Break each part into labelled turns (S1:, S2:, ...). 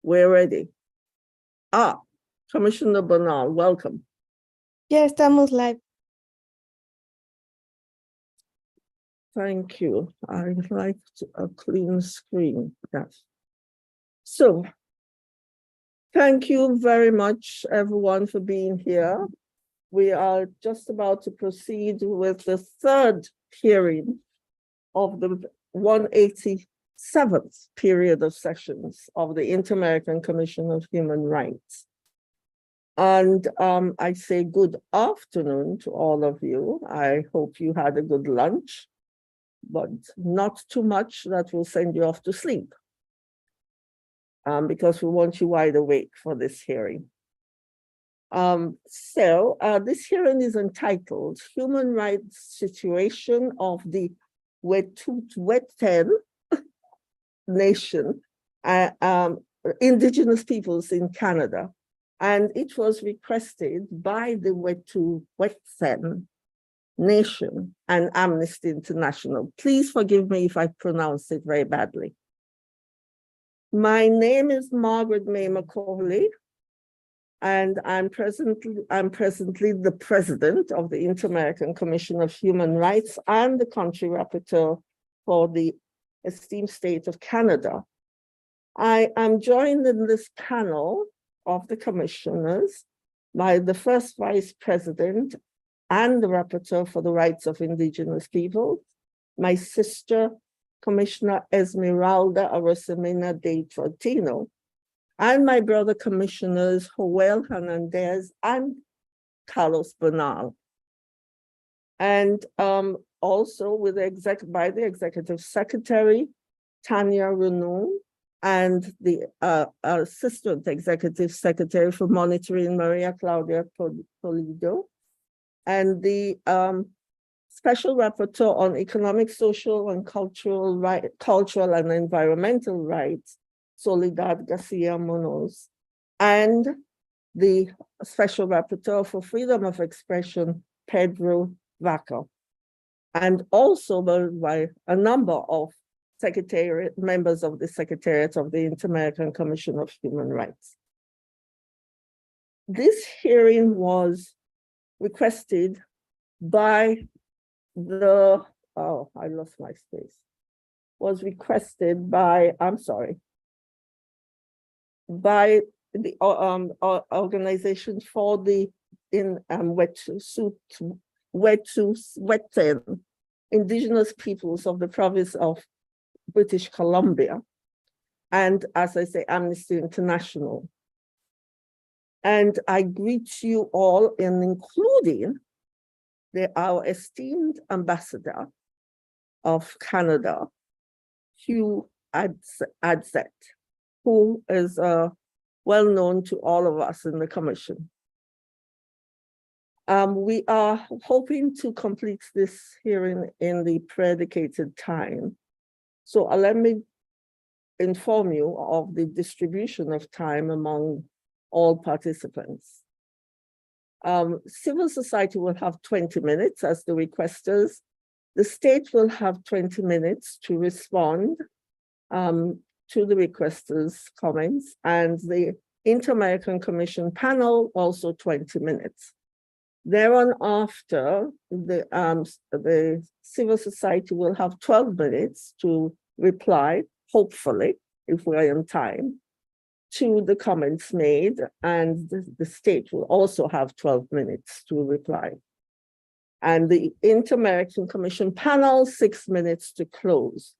S1: We're ready. Commissioner Bernal, welcome.
S2: Ya estamos live.
S1: Thank you. I'd like a clean screen. Yes. So, thank you very much, everyone, for being here. We are just about to proceed with the third hearing of the 187th period of sessions of the Inter-American Commission of Human Rights. And I say good afternoon to all of you. I hope you had a good lunch, but not too much that will send you off to sleep, because we want you wide awake for this hearing. This hearing is entitled Human Rights Situation of the Wet'suwet'en Nation, Indigenous Peoples in Canada. And it was requested by the Wet'suwet'en Nation and Amnesty International. Please forgive me if I pronounce it very badly. My name is Margaret May Macaulay, and I'm presently the president of the Inter-American Commission of Human Rights and the country rapporteur for the esteemed state of Canada. I am joined in this panel of the commissioners by the first vice president and the rapporteur for the rights of Indigenous people, my sister, Commissioner Esmeralda Arosemena de Trotino, and my brother commissioners Joel Hernandez and Carlos Bernal. And also with by the executive secretary, Tanya Renou, and the assistant executive secretary for monitoring, Maria Claudia Polido, and the special rapporteur on economic, social, and cultural and environmental rights, Soledad Garcia Munoz, and the special rapporteur for freedom of expression, Pedro Vaca, and also by a number of members of the Secretariat of the Inter-American Commission of Human Rights. This hearing was requested by the, I lost my space, was requested by, by the organization for the Wet'suwet'en Indigenous Peoples of the province of British Columbia, and as I say, Amnesty International. And I greet you all, and including our esteemed ambassador of Canada, Hugh Adzett, who is well known to all of us in the commission. We are hoping to complete this hearing in the predicated time. So let me inform you of the distribution of time among all participants. Civil society will have 20 minutes as the requesters. The state will have 20 minutes to respond to the requesters' comments, and the Inter-American Commission panel also 20 minutes. Thereon after, the civil society will have 12 minutes to reply, hopefully, if we are in time, to the comments made, and the state will also have 12 minutes to reply. And the Inter-American Commission panel, 6 minutes to close.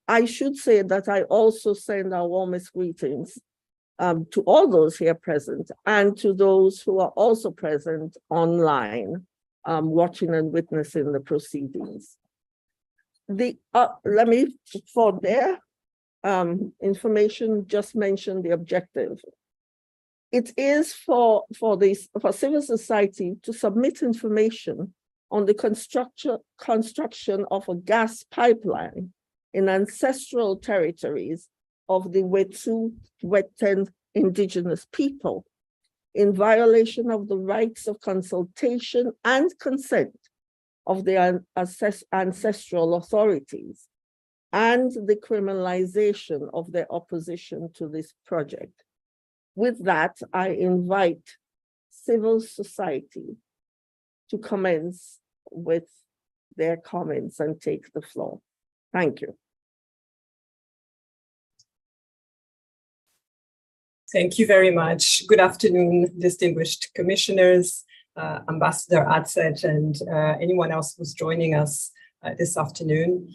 S1: I should say that I also send our warmest greetings to all those here present and to those who are also present online, watching and witnessing the proceedings. Let me, for their information, just mention the objective. It is for civil society to submit information on the construction of a gas pipeline in ancestral territories of the Wet'suwet'en Indigenous people, in violation of the rights of consultation and consent of the ancestral authorities, and the criminalization of their opposition to this project. With that, I invite civil society to commence with their comments and take the floor. Thank you.
S3: Thank you very much. Good afternoon, distinguished commissioners, Ambassador Adsett, and anyone else who's joining us this afternoon.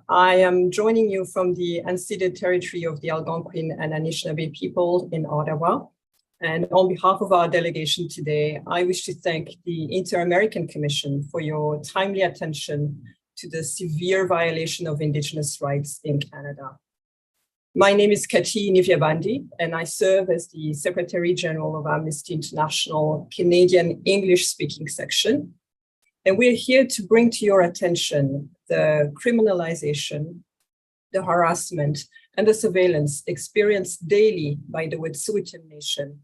S3: I am joining you from the unceded territory of the Algonquin and Anishinaabe people in Ottawa. And on behalf of our delegation today, I wish to thank the Inter-American Commission for your timely attention to the severe violation of Indigenous rights in Canada. My name is Kati Nivyabandi, and I serve as the Secretary General of Amnesty International Canadian English-speaking section. And we're here to bring to your attention the criminalization, the harassment, and the surveillance experienced daily by the Wet'suwet'en Nation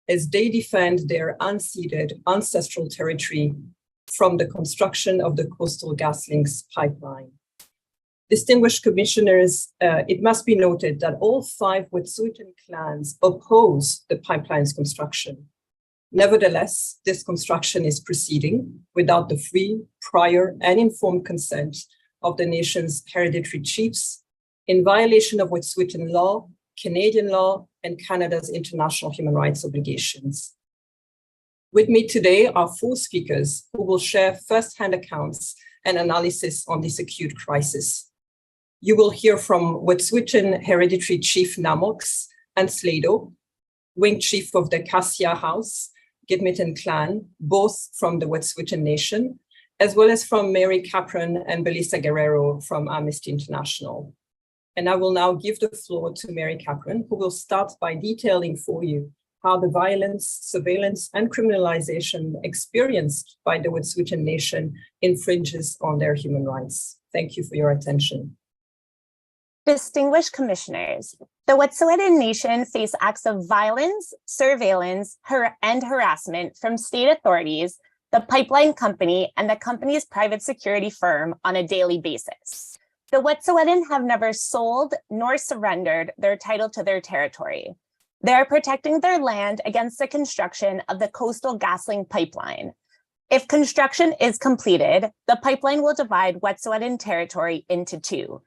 S3: as they defend their unceded ancestral territory from the construction of the Coastal GasLink pipeline. Distinguished commissioners, it must be noted that all 5 Wet'suwet'en clans oppose the pipeline's construction. Nevertheless, this construction is proceeding without the free, prior, and informed consent of the nation's hereditary chiefs, in violation of Wet'suwet'en law, Canadian law, and Canada's international human rights obligations. With me today are 4 speakers who will share first-hand accounts and analysis on this acute crisis. You will hear from Wet'suwet'en Hereditary Chief Namox and Slado, Wing Chief of the Cassia House, Gidmitten Clan, both from the Wet'suwet'en Nation, as well as from Mary Capron and Belisa Guerrero from Amnesty International. And I will now give the floor to Mary Capron, who will start by detailing for you how the violence, surveillance, and criminalization experienced by the Wet'suwet'en Nation infringes on their human rights. Thank you for your attention.
S4: Distinguished commissioners, the Wet'suwet'en Nation face acts of violence, surveillance, and harassment from state authorities, the pipeline company, and the company's private security firm on a daily basis. The Wet'suwet'en have never sold nor surrendered their title to their territory. They are protecting their land against the construction of the Coastal GasLink pipeline. If construction is completed, the pipeline will divide Wet'suwet'en territory into 2.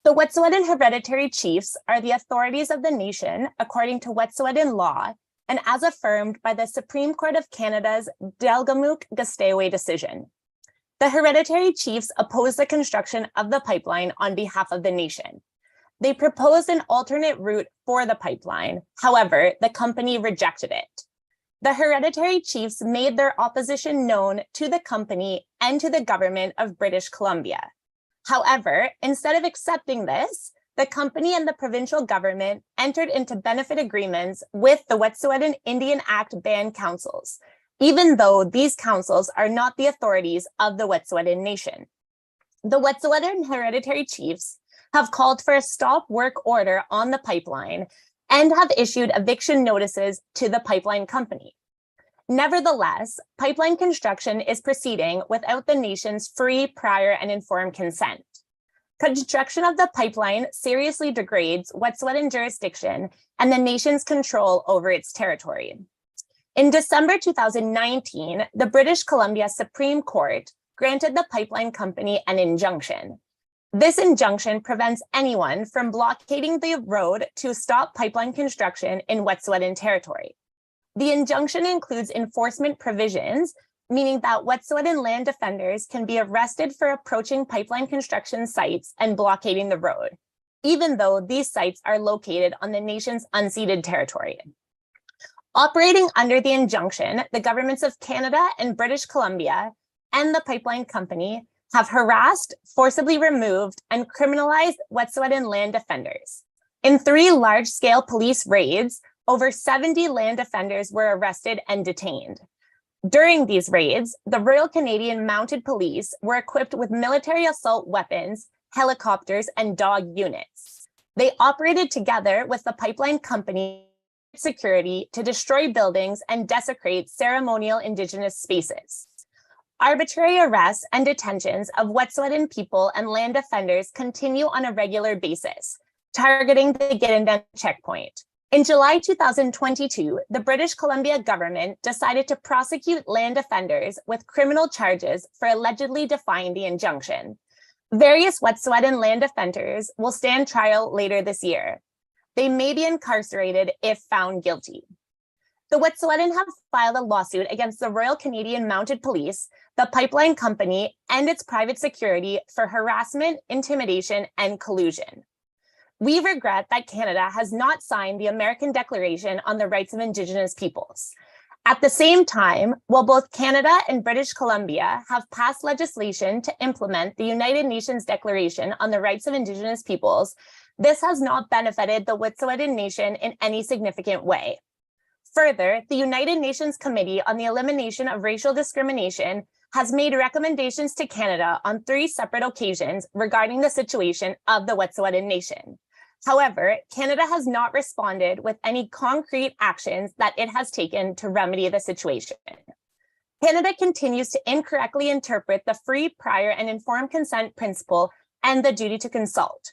S4: The Wet'suwet'en hereditary chiefs are the authorities of the nation according to Wet'suwet'en law and as affirmed by the Supreme Court of Canada's Delgamuukw-Gisdaywa decision. The hereditary chiefs opposed the construction of the pipeline on behalf of the nation. They proposed an alternate route for the pipeline. However, the company rejected it. The hereditary chiefs made their opposition known to the company and to the government of British Columbia. However, instead of accepting this, the company and the provincial government entered into benefit agreements with the Wet'suwet'en Indian Act band councils, even though these councils are not the authorities of the Wet'suwet'en Nation. The Wet'suwet'en hereditary chiefs have called for a stop work order on the pipeline and have issued eviction notices to the pipeline company. Nevertheless, pipeline construction is proceeding without the nation's free, prior, and informed consent. Construction of the pipeline seriously degrades Wet'suwet'en jurisdiction and the nation's control over its territory. In December 2019, the British Columbia Supreme Court granted the pipeline company an injunction. This injunction prevents anyone from blockading the road to stop pipeline construction in Wet'suwet'en territory. The injunction includes enforcement provisions, meaning that Wet'suwet'en land defenders can be arrested for approaching pipeline construction sites and blockading the road, even though these sites are located on the nation's unceded territory. Operating under the injunction, the governments of Canada and British Columbia and the pipeline company have harassed, forcibly removed, and criminalized Wet'suwet'en land defenders. In 3 large-scale police raids, over 70 land defenders were arrested and detained. During these raids, the Royal Canadian Mounted Police were equipped with military assault weapons, helicopters, and dog units. They operated together with the pipeline company security to destroy buildings and desecrate ceremonial Indigenous spaces. Arbitrary arrests and detentions of Wet'suwet'en people and land defenders continue on a regular basis, targeting the Gidimt'en checkpoint. In July 2022, the British Columbia government decided to prosecute land defenders with criminal charges for allegedly defying the injunction. Various Wet'suwet'en land defenders will stand trial later this year. They may be incarcerated if found guilty. The Wet'suwet'en have filed a lawsuit against the Royal Canadian Mounted Police, the pipeline company, and its private security for harassment, intimidation, and collusion. We regret that Canada has not signed the American Declaration on the Rights of Indigenous Peoples. At the same time, while both Canada and British Columbia have passed legislation to implement the United Nations Declaration on the Rights of Indigenous Peoples, this has not benefited the Wet'suwet'en Nation in any significant way. Further, the United Nations Committee on the Elimination of Racial Discrimination has made recommendations to Canada on 3 separate occasions regarding the situation of the Wet'suwet'en Nation. However, Canada has not responded with any concrete actions that it has taken to remedy the situation. Canada continues to incorrectly interpret the free, prior, and informed consent principle and the duty to consult.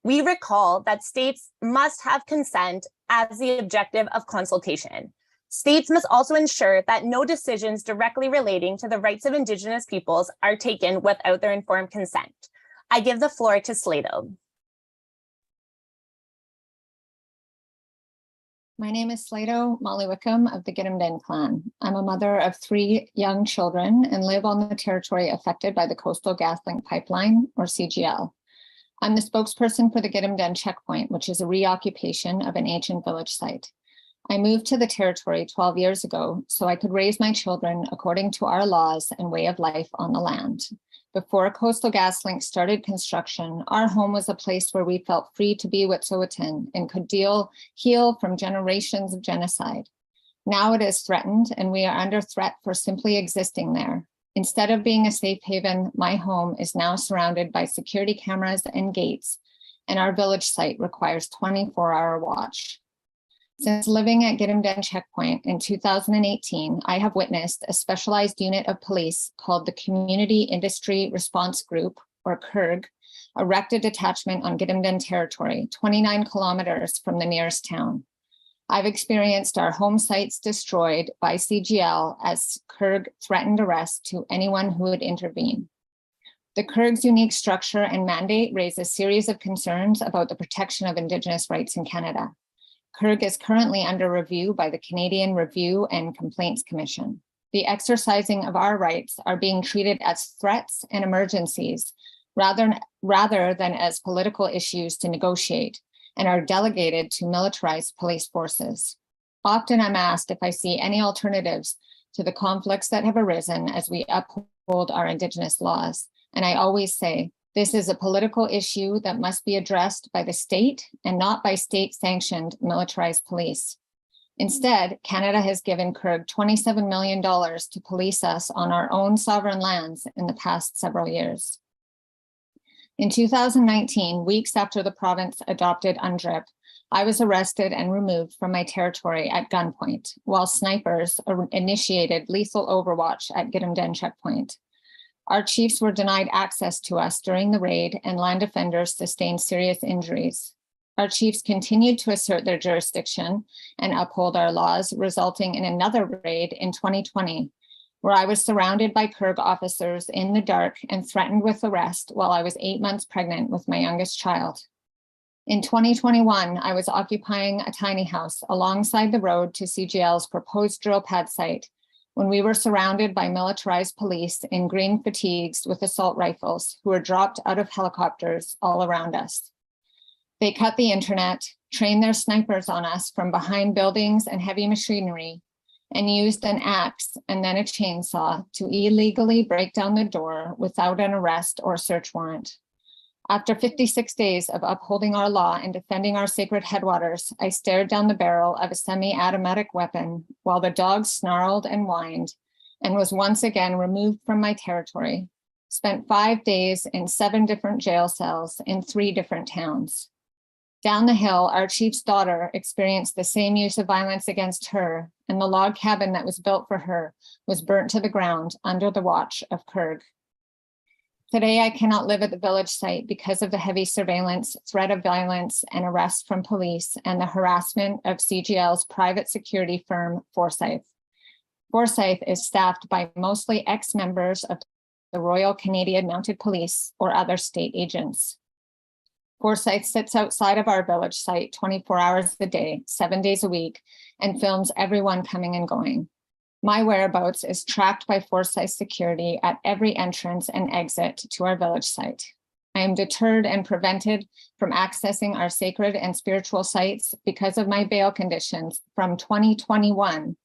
S4: We recall that states must have consent as the objective of consultation. States must also ensure that no decisions directly relating to the rights of Indigenous peoples are taken without their informed consent. I give the floor to Slato.
S5: My name is Slato Molly Wickham of the Gidimt'en clan. I'm a mother of 3 young children and live on the territory affected by the Coastal GasLink pipeline, or CGL. I'm the spokesperson for the Gidimt'en checkpoint, which is a reoccupation of an ancient village site. I moved to the territory 12 years ago so I could raise my children according to our laws and way of life on the land. Before Coastal GasLink started construction, our home was a place where we felt free to be Wet'suwet'en and could heal from generations of genocide. Now it is threatened, and we are under threat for simply existing there. Instead of being a safe haven, my home is now surrounded by security cameras and gates, and our village site requires 24-hour watch. Since living at Gidimt'en Checkpoint in 2018, I have witnessed a specialized unit of police called the Community Industry Response Group, or CIRG, erect a detachment on Gidimt'en territory, 29 kilometers from the nearest town. I've experienced our home sites destroyed by CGL as CIRG threatened arrest to anyone who would intervene. The CIRG's unique structure and mandate raise a series of concerns about the protection of Indigenous rights in Canada. CIRG is currently under review by the Canadian Review and Complaints Commission. The exercising of our rights are being treated as threats and emergencies rather than as political issues to negotiate, and are delegated to militarized police forces. Often I'm asked if I see any alternatives to the conflicts that have arisen as we uphold our Indigenous laws. And I always say, this is a political issue that must be addressed by the state and not by state-sanctioned militarized police. Instead, Canada has given CIRG $27 million to police us on our own sovereign lands in the past several years. In 2019, weeks after the province adopted UNDRIP, I was arrested and removed from my territory at gunpoint, while snipers initiated lethal overwatch at Gidimt'en Checkpoint. Our chiefs were denied access to us during the raid, and land defenders sustained serious injuries. Our chiefs continued to assert their jurisdiction and uphold our laws, resulting in another raid in 2020, where I was surrounded by CIRG officers in the dark and threatened with arrest while I was 8 months pregnant with my youngest child. In 2021, I was occupying a tiny house alongside the road to CGL's proposed drill pad site when we were surrounded by militarized police in green fatigues with assault rifles who were dropped out of helicopters all around us. They cut the internet, trained their snipers on us from behind buildings and heavy machinery, and used an axe and then a chainsaw to illegally break down the door without an arrest or search warrant. After 56 days of upholding our law and defending our sacred headwaters, I stared down the barrel of a semi-automatic weapon while the dogs snarled and whined, and was once again removed from my territory. Spent 5 days in 7 different jail cells in 3 different towns. Down the hill, our chief's daughter experienced the same use of violence against her, and the log cabin that was built for her was burnt to the ground under the watch of Kurg. Today, I cannot live at the village site because of the heavy surveillance, threat of violence, and arrest from police, and the harassment of CGL's private security firm, Forsyth. Forsyth is staffed by mostly ex-members of the Royal Canadian Mounted Police or other state agents. Forsyth sits outside of our village site 24 hours a day, 7 days a week, and films everyone coming and going. My whereabouts is tracked by Forsyth security at every entrance and exit to our village site. I am deterred and prevented from accessing our sacred and spiritual sites because of my bail conditions from 2021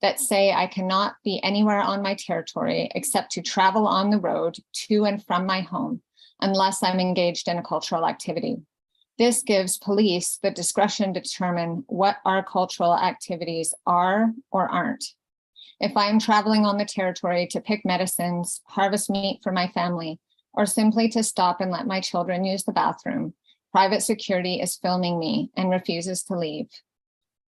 S5: that say I cannot be anywhere on my territory except to travel on the road to and from my home unless I'm engaged in a cultural activity. This gives police the discretion to determine what our cultural activities are or aren't. If I am traveling on the territory to pick medicines, harvest meat for my family, or simply to stop and let my children use the bathroom, private security is filming me and refuses to leave.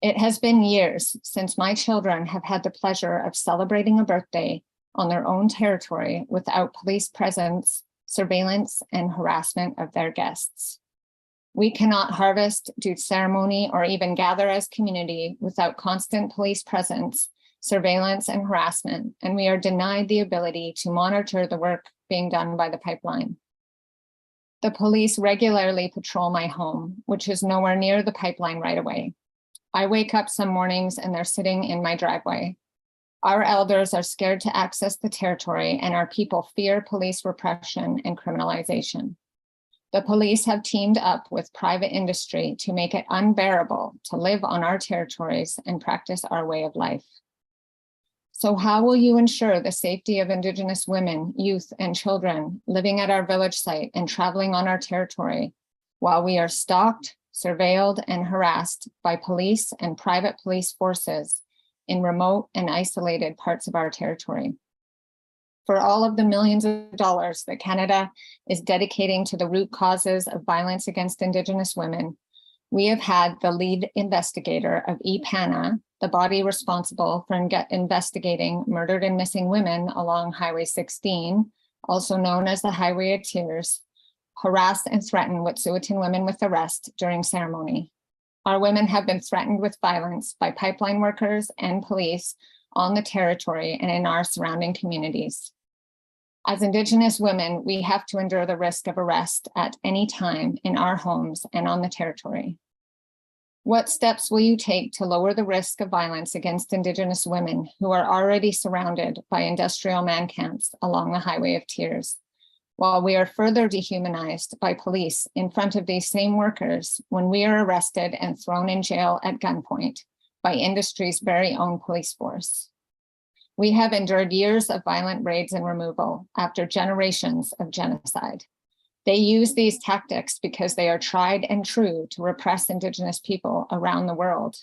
S5: It has been years since my children have had the pleasure of celebrating a birthday on their own territory without police presence, surveillance, and harassment of their guests. We cannot harvest, do ceremony, or even gather as community without constant police presence, surveillance, and harassment, and we are denied the ability to monitor the work being done by the pipeline. The police regularly patrol my home, which is nowhere near the pipeline right away. I wake up some mornings and they're sitting in my driveway. Our elders are scared to access the territory, and our people fear police repression and criminalization. The police have teamed up with private industry to make it unbearable to live on our territories and practice our way of life. So how will you ensure the safety of Indigenous women, youth, and children living at our village site and traveling on our territory while we are stalked, surveilled, and harassed by police and private police forces in remote and isolated parts of our territory? For all of the millions of dollars that Canada is dedicating to the root causes of violence against Indigenous women, we have had the lead investigator of EPANA, the body responsible for investigating murdered and missing women along Highway 16, also known as the Highway of Tears, harass and threaten Wet'suwet'en women with arrest during ceremony. Our women have been threatened with violence by pipeline workers and police on the territory and in our surrounding communities. As Indigenous women, we have to endure the risk of arrest at any time in our homes and on the territory. What steps will you take to lower the risk of violence against Indigenous women who are already surrounded by industrial man camps along the Highway of Tears, while we are further dehumanized by police in front of these same workers when we are arrested and thrown in jail at gunpoint by industry's very own police force? We have endured years of violent raids and removal after generations of genocide. They use these tactics because they are tried and true to repress Indigenous people around the world.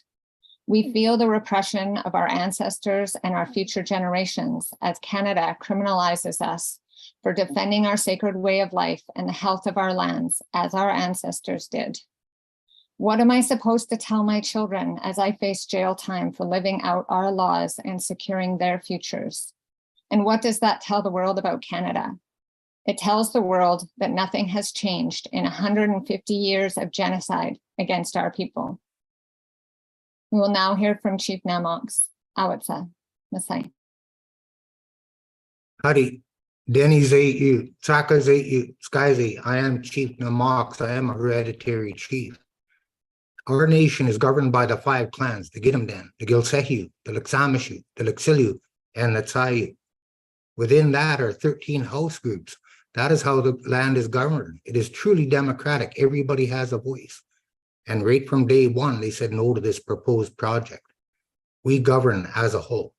S5: We feel the repression of our ancestors and our future generations as Canada criminalizes us for defending our sacred way of life and the health of our lands as our ancestors did. What am I supposed to tell my children as I face jail time for living out our laws and securing their futures? And what does that tell the world about Canada? It tells the world that nothing has changed in 150 years of genocide against our people. We will now hear from Chief Namox, Awitsa Masai.
S6: Howdy, Denny's 8U, Tsaka's 8U, Sky's 8. I am Chief Namox. I am a hereditary chief. Our nation is governed by the 5 clans, the Gidimt'en, the Gilsehiu, the Liksamishu, the Liksiliu, and the Tsayu. Within that are 13 house groups. That is how the land is governed. It is truly democratic. Everybody has a voice. And right from day one, they said no to this proposed project. We govern as a whole.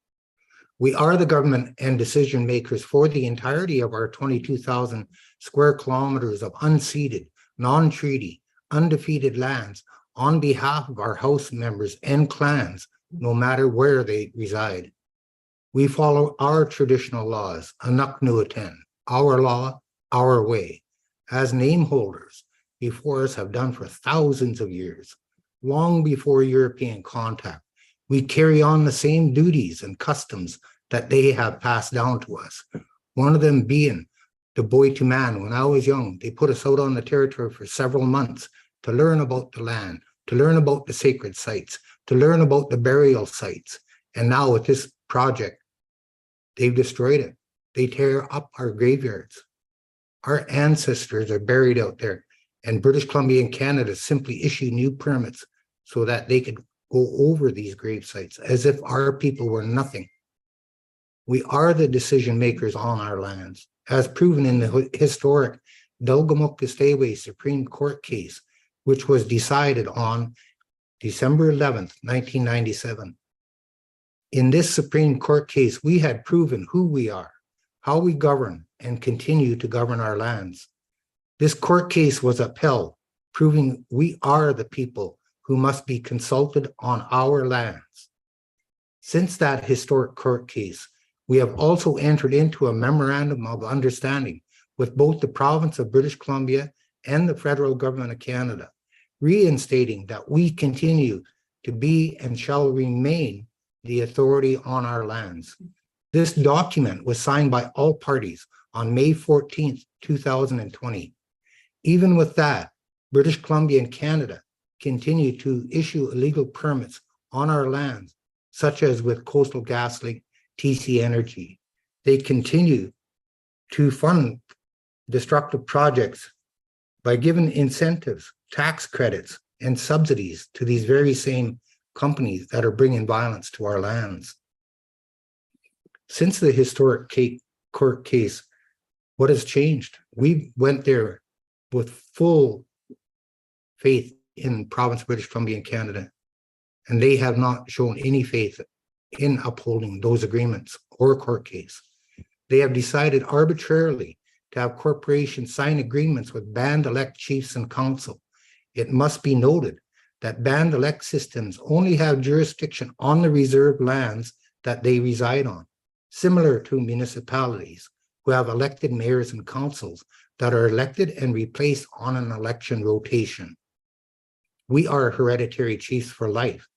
S6: We are the government and decision makers for the entirety of our 22,000 square kilometers of unceded, non-treaty, undefeated lands on behalf of our house members and clans, no matter where they reside. We follow our traditional laws, Anak Nuaten, our law, our way. As name holders, before us have done for thousands of years, long before European contact. We carry on the same duties and customs that they have passed down to us. One of them being the boy to man. When I was young, they put us out on the territory for several months to learn about the land, to learn about the sacred sites, to learn about the burial sites. And now with this project, they've destroyed it. They tear up our graveyards. Our ancestors are buried out there, and British Columbia and Canada simply issue new permits so that they could go over these grave sites as if our people were nothing. We are the decision makers on our lands, as proven in the historic Delgamuukw Supreme Court case, which was decided on December 11th, 1997. In this Supreme Court case, we had proven who we are, how we govern and continue to govern our lands. This court case was upheld, proving we are the people who must be consulted on our lands. Since that historic court case, we have also entered into a memorandum of understanding with both the province of British Columbia and the federal government of Canada, reinstating that we continue to be and shall remain the authority on our lands. This document was signed by all parties on May 14th, 2020. Even with that, British Columbia and Canada continue to issue illegal permits on our lands, such as with Coastal GasLink, TC Energy. They continue to fund destructive projects by giving incentives, tax credits, and subsidies to these very same companies that are bringing violence to our lands. Since the historic court case, what has changed? We went there with full faith in province of British Columbia and Canada, and they have not shown any faith in upholding those agreements or court case. They have decided arbitrarily to have corporations sign agreements with band-elect chiefs and council. It must be noted that band-elect systems only have jurisdiction on the reserved lands that they reside on, similar to municipalities who have elected mayors and councils that are elected and replaced on an election rotation. We are hereditary chiefs for life,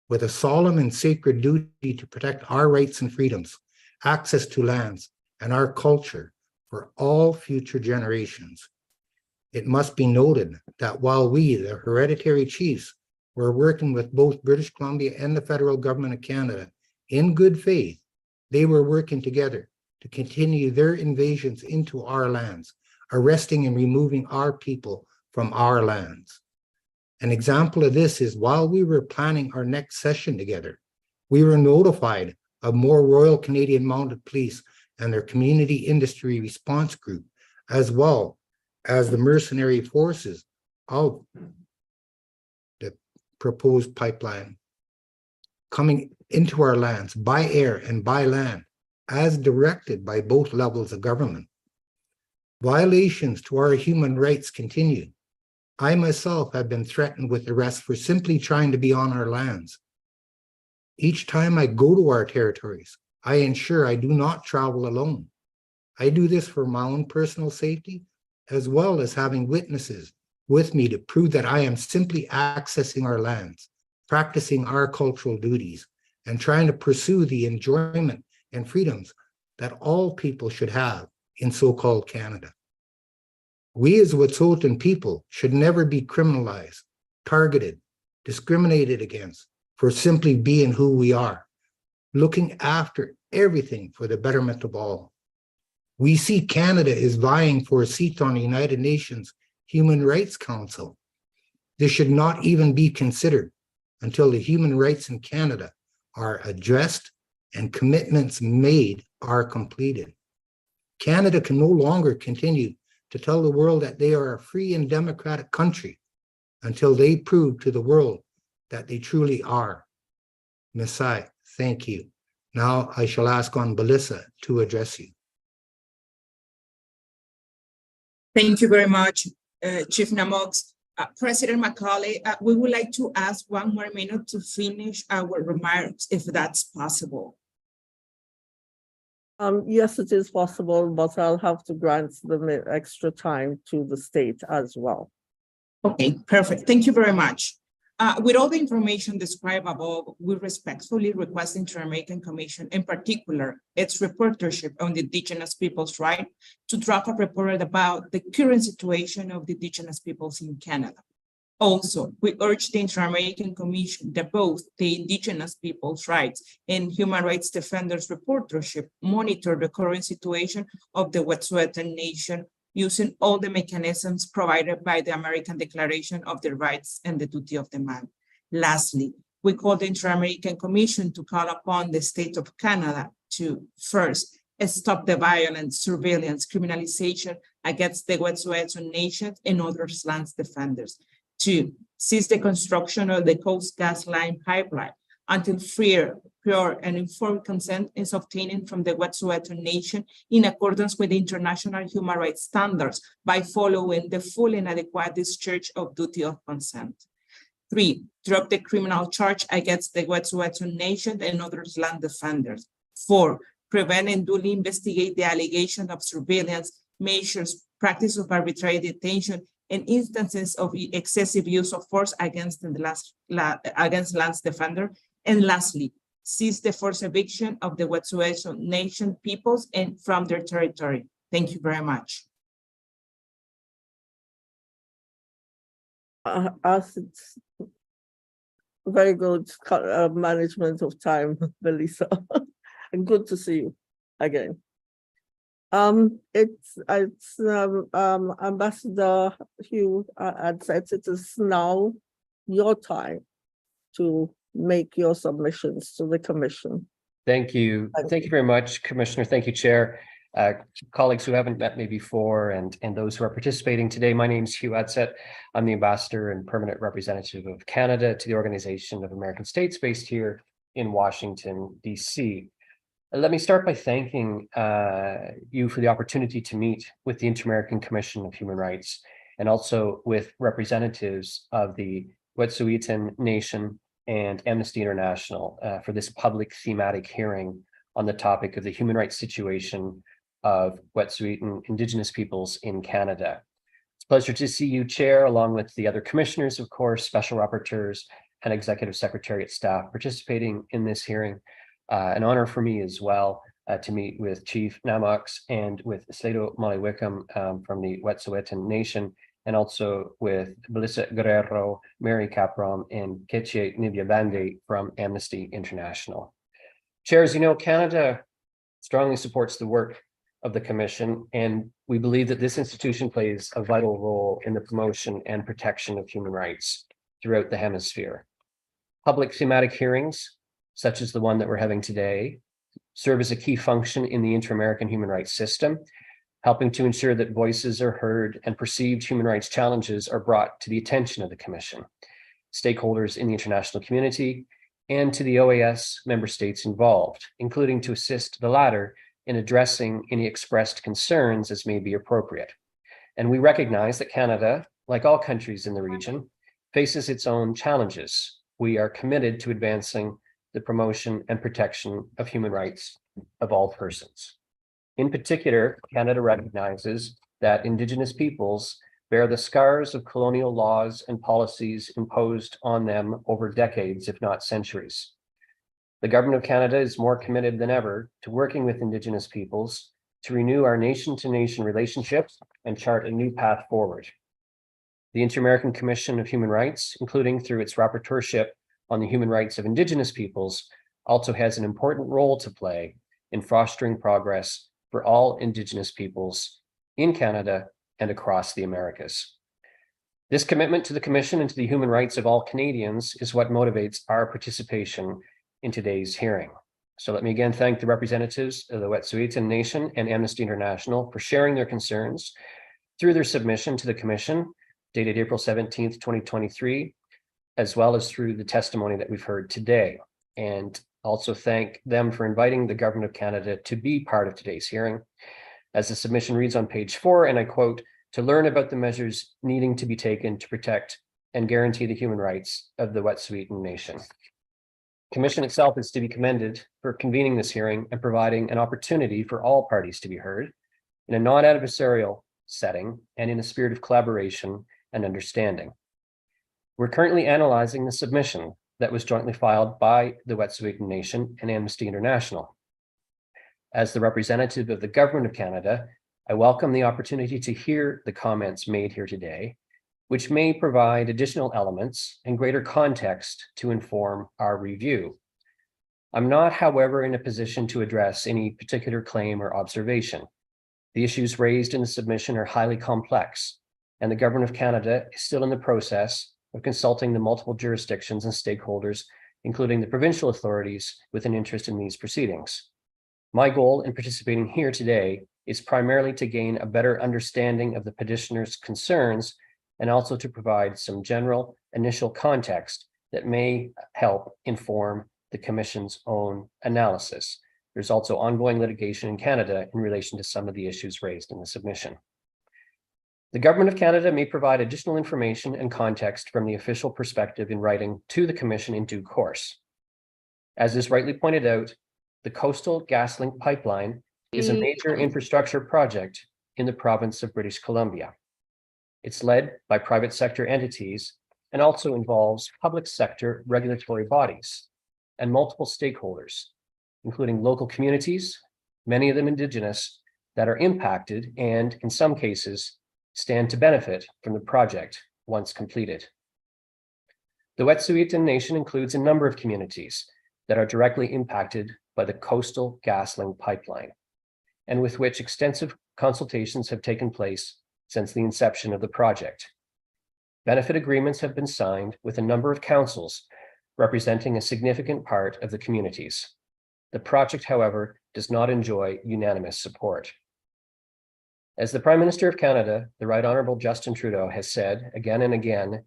S6: with a solemn and sacred duty to protect our rights and freedoms, access to lands, and our culture for all future generations. It must be noted that while we, the hereditary chiefs, were working with both British Columbia and the federal government of Canada in good faith, they were working together to continue their invasions into our lands, arresting and removing our people from our lands. An example of this is while we were planning our next session together, we were notified of more Royal Canadian Mounted Police and their community industry response group, as well as the mercenary forces of the proposed pipeline coming into our lands by air and by land, as directed by both levels of government. Violations to our human rights continue. I myself have been threatened with arrest for simply trying to be on our lands. Each time I go to our territories, I ensure I do not travel alone. I do this for my own personal safety, as well as having witnesses with me to prove that I am simply accessing our lands, practicing our cultural duties, and trying to pursue the enjoyment and freedoms that all people should have in so-called Canada. We as Wet'suwet'en people should never be criminalized, targeted, discriminated against for simply being who we are, looking after everything for the betterment of all. We see Canada is vying for a seat on the United Nations Human Rights Council. This should not even be considered until the human rights in Canada are addressed and commitments made are completed. Canada can no longer continue to tell the world that they are a free and democratic country until they prove to the world that they truly are. Messiah, thank you. Now I shall ask on Belissa to address you.
S7: Thank you very much, Chief Namox. President Macaulay, we would like to ask one more minute to finish our remarks, if that's possible.
S1: Yes, it is possible, but I'll have to grant the extra time to the state as well.
S7: Okay, perfect. Thank you very much. With all the information described above, we respectfully request the Inter-American Commission, in particular, its reportership on the Indigenous people's right, to draft a report about the current situation of the Indigenous peoples in Canada. Also, we urge the Inter-American Commission that both the Indigenous people's rights and human rights defenders reportership monitor the current situation of the Wet'suwet'en Nation using all the mechanisms provided by the American Declaration of the Rights and the Duty of the Man. Lastly, we call the Inter-American Commission to call upon the state of Canada to first, stop the violence, surveillance, criminalization against the Wet'suwet'en Nation and other lands defenders. Two, cease the construction of the Coast Gas Line pipeline until freer, pure, and informed consent is obtained from the Wet'suwet'en Nation in accordance with international human rights standards by following the full and adequate discharge of duty of consent. Three, drop the criminal charge against the Wet'suwet'en Nation and other land defenders. Four, prevent and duly investigate the allegation of surveillance, measures, practice of arbitrary detention, and instances of excessive use of force against lands defender. And lastly, cease the forced eviction of the Wet'suwet'en Nation peoples and from their territory. Thank you very much.
S1: As it's very good management of time, Melissa, and good to see you again. It's Ambassador Hugh had said it is now your time to make your submissions to the Commission.
S8: Thank you. Thank you very much, Commissioner. Thank you, Chair. Colleagues who haven't met me before and those who are participating today, my name is Hugh Adset. I'm the Ambassador and Permanent Representative of Canada to the Organization of American States based here in Washington, D.C. Let me start by thanking you for the opportunity to meet with the Inter-American Commission of Human Rights and also with representatives of the Wet'suwet'en Nation and Amnesty International for this public thematic hearing on the topic of the human rights situation of Wet'suwet'en Indigenous peoples in Canada. It's a pleasure to see you, Chair, along with the other commissioners, of course, special rapporteurs, and Executive Secretariat staff participating in this hearing. An honor for me as well to meet with Chief Namox and with Slato Molly Wickham from the Wet'suwet'en Nation, and also with Melissa Guerrero, Mary Caprom, and Keche Nivyabande from Amnesty International. Chair, as you know, Canada strongly supports the work of the Commission, and we believe that this institution plays a vital role in the promotion and protection of human rights throughout the hemisphere. Public thematic hearings, such as the one that we're having today, serve as a key function in the inter-American human rights system, helping to ensure that voices are heard and perceived human rights challenges are brought to the attention of the Commission, stakeholders in the international community, and to the OAS member states involved, including to assist the latter in addressing any expressed concerns as may be appropriate. And we recognize that Canada, like all countries in the region, faces its own challenges. We are committed to advancing the promotion and protection of human rights of all persons. In particular, Canada recognizes that Indigenous peoples bear the scars of colonial laws and policies imposed on them over decades, if not centuries. The Government of Canada is more committed than ever to working with Indigenous peoples to renew our nation-to-nation relationships and chart a new path forward. The Inter-American Commission of Human Rights, including through its rapporteurship on the human rights of Indigenous peoples, also has an important role to play in fostering progress for all Indigenous peoples in Canada and across the Americas. This commitment to the Commission and to the human rights of all Canadians is what motivates our participation in today's hearing. So let me again thank the representatives of the Wet'suwet'en Nation and Amnesty International for sharing their concerns through their submission to the Commission, dated April 17th, 2023, as well as through the testimony that we've heard today. And also thank them for inviting the Government of Canada to be part of today's hearing. As the submission reads on page 4, and I quote, to learn about the measures needing to be taken to protect and guarantee the human rights of the Wet'suwet'en Nation. Commission itself is to be commended for convening this hearing and providing an opportunity for all parties to be heard in a non-adversarial setting and in a spirit of collaboration and understanding. We're currently analyzing the submission that was jointly filed by the Wet'suwet'en Nation and Amnesty International. As the representative of the Government of Canada, I welcome the opportunity to hear the comments made here today, which may provide additional elements and greater context to inform our review. I'm not, however, in a position to address any particular claim or observation. The issues raised in the submission are highly complex, and the Government of Canada is still in the process of consulting the multiple jurisdictions and stakeholders, including the provincial authorities with an interest in these proceedings. My goal in participating here today is primarily to gain a better understanding of the petitioner's concerns and also to provide some general initial context that may help inform the Commission's own analysis. There's also ongoing litigation in Canada in relation to some of the issues raised in the submission. The Government of Canada may provide additional information and context from the official perspective in writing to the Commission in due course. As is rightly pointed out, the Coastal GasLink pipeline is a major infrastructure project in the province of British Columbia. It's led by private sector entities and also involves public sector regulatory bodies and multiple stakeholders, including local communities, many of them Indigenous, that are impacted and, in some cases, stand to benefit from the project once completed. The Wet'suwet'en Nation includes a number of communities that are directly impacted by the Coastal GasLink pipeline, and with which extensive consultations have taken place since the inception of the project. Benefit agreements have been signed with a number of councils representing a significant part of the communities. The project, however, does not enjoy unanimous support. As the Prime Minister of Canada, the Right Honourable Justin Trudeau, has said again and again,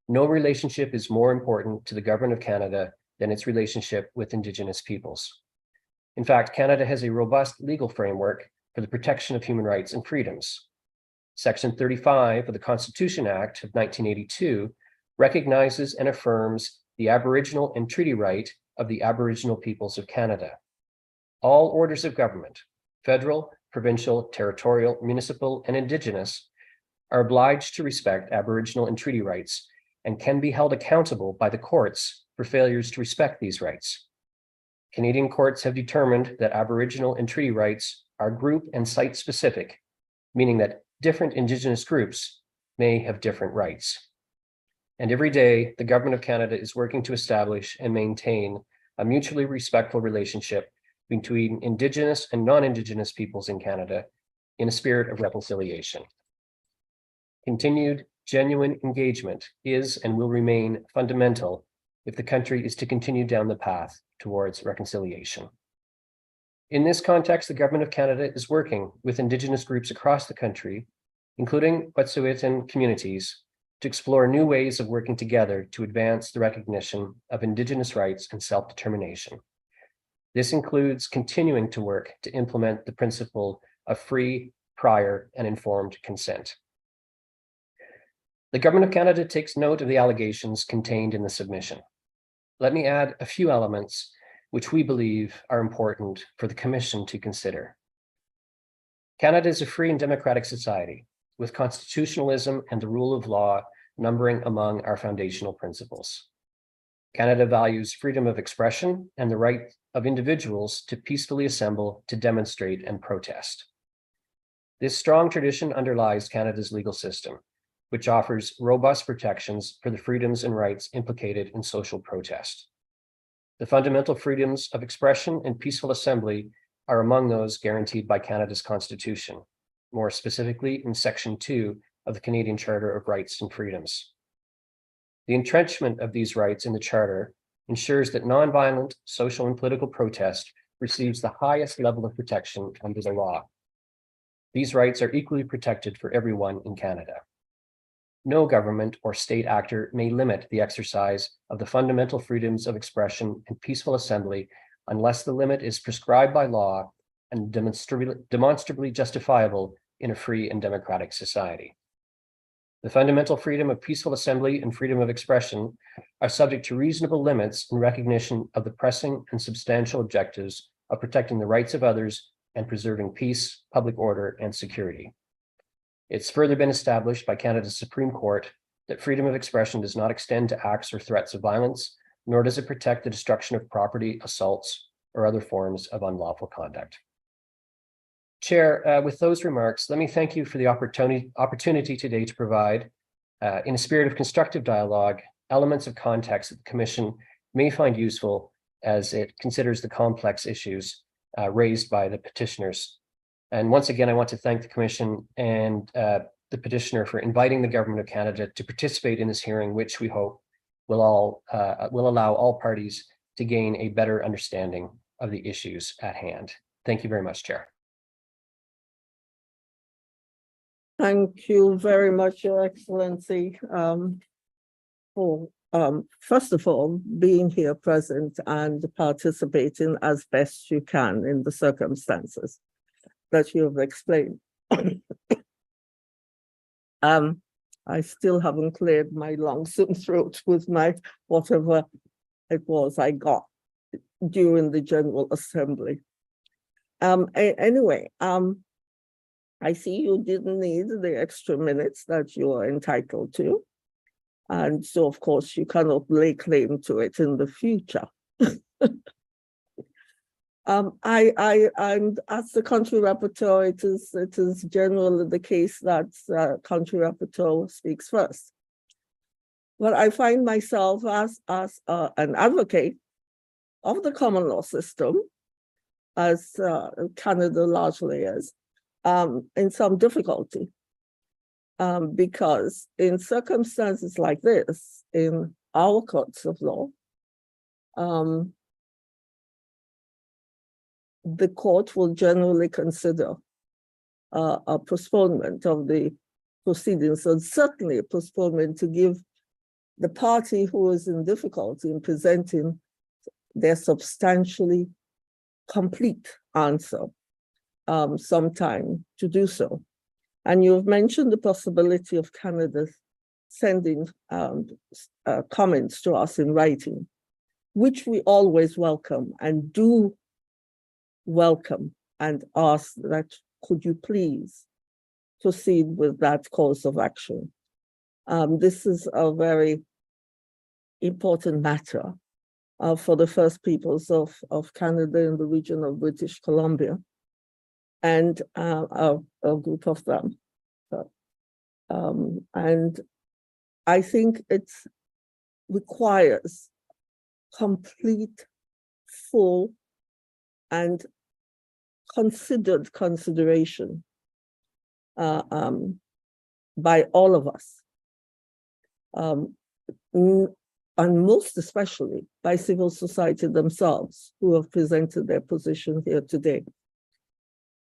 S8: no relationship is more important to the Government of Canada than its relationship with Indigenous peoples. In fact, Canada has a robust legal framework for the protection of human rights and freedoms. Section 35 of the Constitution Act of 1982 recognizes and affirms the Aboriginal and treaty right of the Aboriginal peoples of Canada. All orders of government, federal, provincial, territorial, municipal, and Indigenous, are obliged to respect Aboriginal and treaty rights and can be held accountable by the courts for failures to respect these rights. Canadian courts have determined that Aboriginal and treaty rights are group and site specific, meaning that different Indigenous groups may have different rights. And every day, the Government of Canada is working to establish and maintain a mutually respectful relationship between Indigenous and non-Indigenous peoples in Canada in a spirit of reconciliation. Continued, genuine engagement is and will remain fundamental if the country is to continue down the path towards reconciliation. In this context, the Government of Canada is working with Indigenous groups across the country, including Wet'suwet'en communities, to explore new ways of working together to advance the recognition of Indigenous rights and self-determination. This includes continuing to work to implement the principle of free, prior, and informed consent. The Government of Canada takes note of the allegations contained in the submission. Let me add a few elements which we believe are important for the Commission to consider. Canada is a free and democratic society, with constitutionalism and the rule of law numbering among our foundational principles. Canada values freedom of expression and the right of individuals to peacefully assemble, to demonstrate, and protest. This strong tradition underlies Canada's legal system, which offers robust protections for the freedoms and rights implicated in social protest. The fundamental freedoms of expression and peaceful assembly are among those guaranteed by Canada's Constitution, more specifically in Section 2 of the Canadian Charter of Rights and Freedoms. The entrenchment of these rights in the Charter ensures that nonviolent social and political protest receives the highest level of protection under the law. These rights are equally protected for everyone in Canada. No government or state actor may limit the exercise of the fundamental freedoms of expression and peaceful assembly unless the limit is prescribed by law and demonstrably justifiable in a free and democratic society. The fundamental freedom of peaceful assembly and freedom of expression are subject to reasonable limits in recognition of the pressing and substantial objectives of protecting the rights of others and preserving peace, public order, and security. It's further been established by Canada's Supreme Court that freedom of expression does not extend to acts or threats of violence, nor does it protect the destruction of property, assaults, or other forms of unlawful conduct. Chair, with those remarks, let me thank you for the opportunity today to provide, in a spirit of constructive dialogue, elements of context that the Commission may find useful as it considers the complex issues raised by the petitioners. And once again, I want to thank the Commission and the petitioner for inviting the Government of Canada to participate in this hearing, which we hope will allow all parties to gain a better understanding of the issues at hand. Thank you very much, Chair.
S1: Thank you very much, Your Excellency, for first of all, being here present and participating as best you can in the circumstances that you have explained. I still haven't cleared my longsome throat with my whatever it was I got during the General Assembly. Anyway, I see you didn't need the extra minutes that you are entitled to. And so, of course, you cannot lay claim to it in the future. I'm as the country rapporteur, it is generally the case that country rapporteur speaks first. But I find myself as an advocate of the common law system, as Canada largely is, in some difficulty. Because in circumstances like this, in our courts of law, the court will generally consider a postponement of the proceedings, and certainly a postponement to give the party who is in difficulty in presenting their substantially complete answer some time to do so. And you've mentioned the possibility of Canada sending comments to us in writing, which we always welcome and do welcome, and ask that could you please proceed with that course of action. This is a very important matter for the First Peoples of Canada in the region of British Columbia, and a group of them. And I think it requires complete, full, and considered consideration by all of us, and most especially by civil society themselves, who have presented their position here today,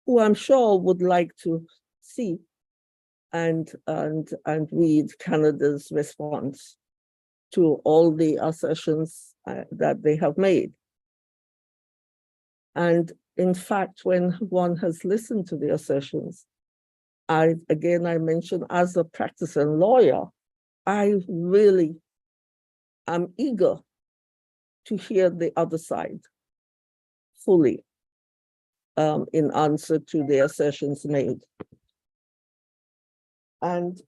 S1: who I'm sure would like to see and read Canada's response to all the assertions that they have made. And in fact, when one has listened to the assertions, I mentioned as a practicing lawyer, I really am eager to hear the other side fully in answer to the assertions made. And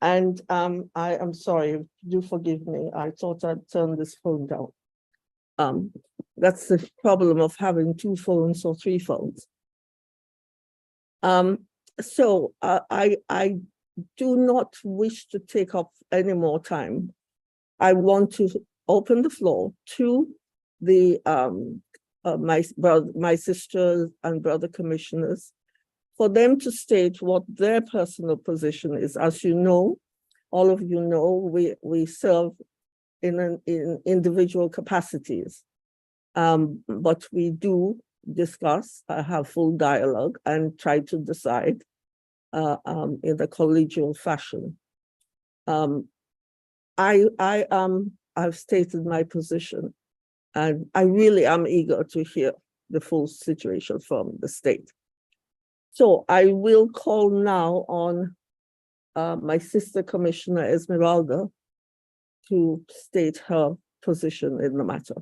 S1: I am sorry, do forgive me. I thought I'd turn this phone down. That's the problem of having 2 phones or 3 phones. So I do not wish to take up any more time. I want to open the floor to the my sisters and brother commissioners, for them to state what their personal position is. As you know, all of you know, we serve in individual capacities, but we do discuss, have full dialogue, and try to decide in a collegial fashion. I've stated my position, and I really am eager to hear the full situation from the state. So I will call now on my sister Commissioner Esmeralda to state her position in the matter.